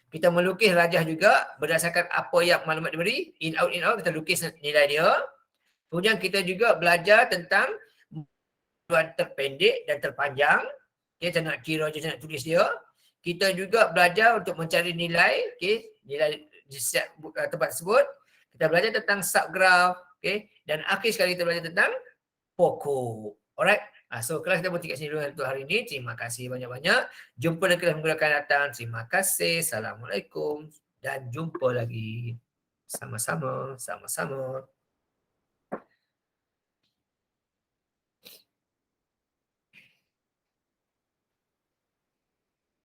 Kita melukis rajah juga berdasarkan apa yang maklumat diberi, in out, kita lukis nilai dia. Kemudian kita juga belajar tentang terpendek dan terpanjang. Okay, saya nak kira je, saya nak tulis dia. Kita juga belajar untuk mencari nilai, okay, nilai di tempat tersebut. Kita belajar tentang subgraf, okay, dan akhir sekali kita belajar tentang pokok. Alright. So kelas kita berhenti kat sini dulu untuk hari ini. Terima kasih banyak-banyak. Jumpa lagi kelas minggu akan datang. Terima kasih. Assalamualaikum dan jumpa lagi. Sama-sama.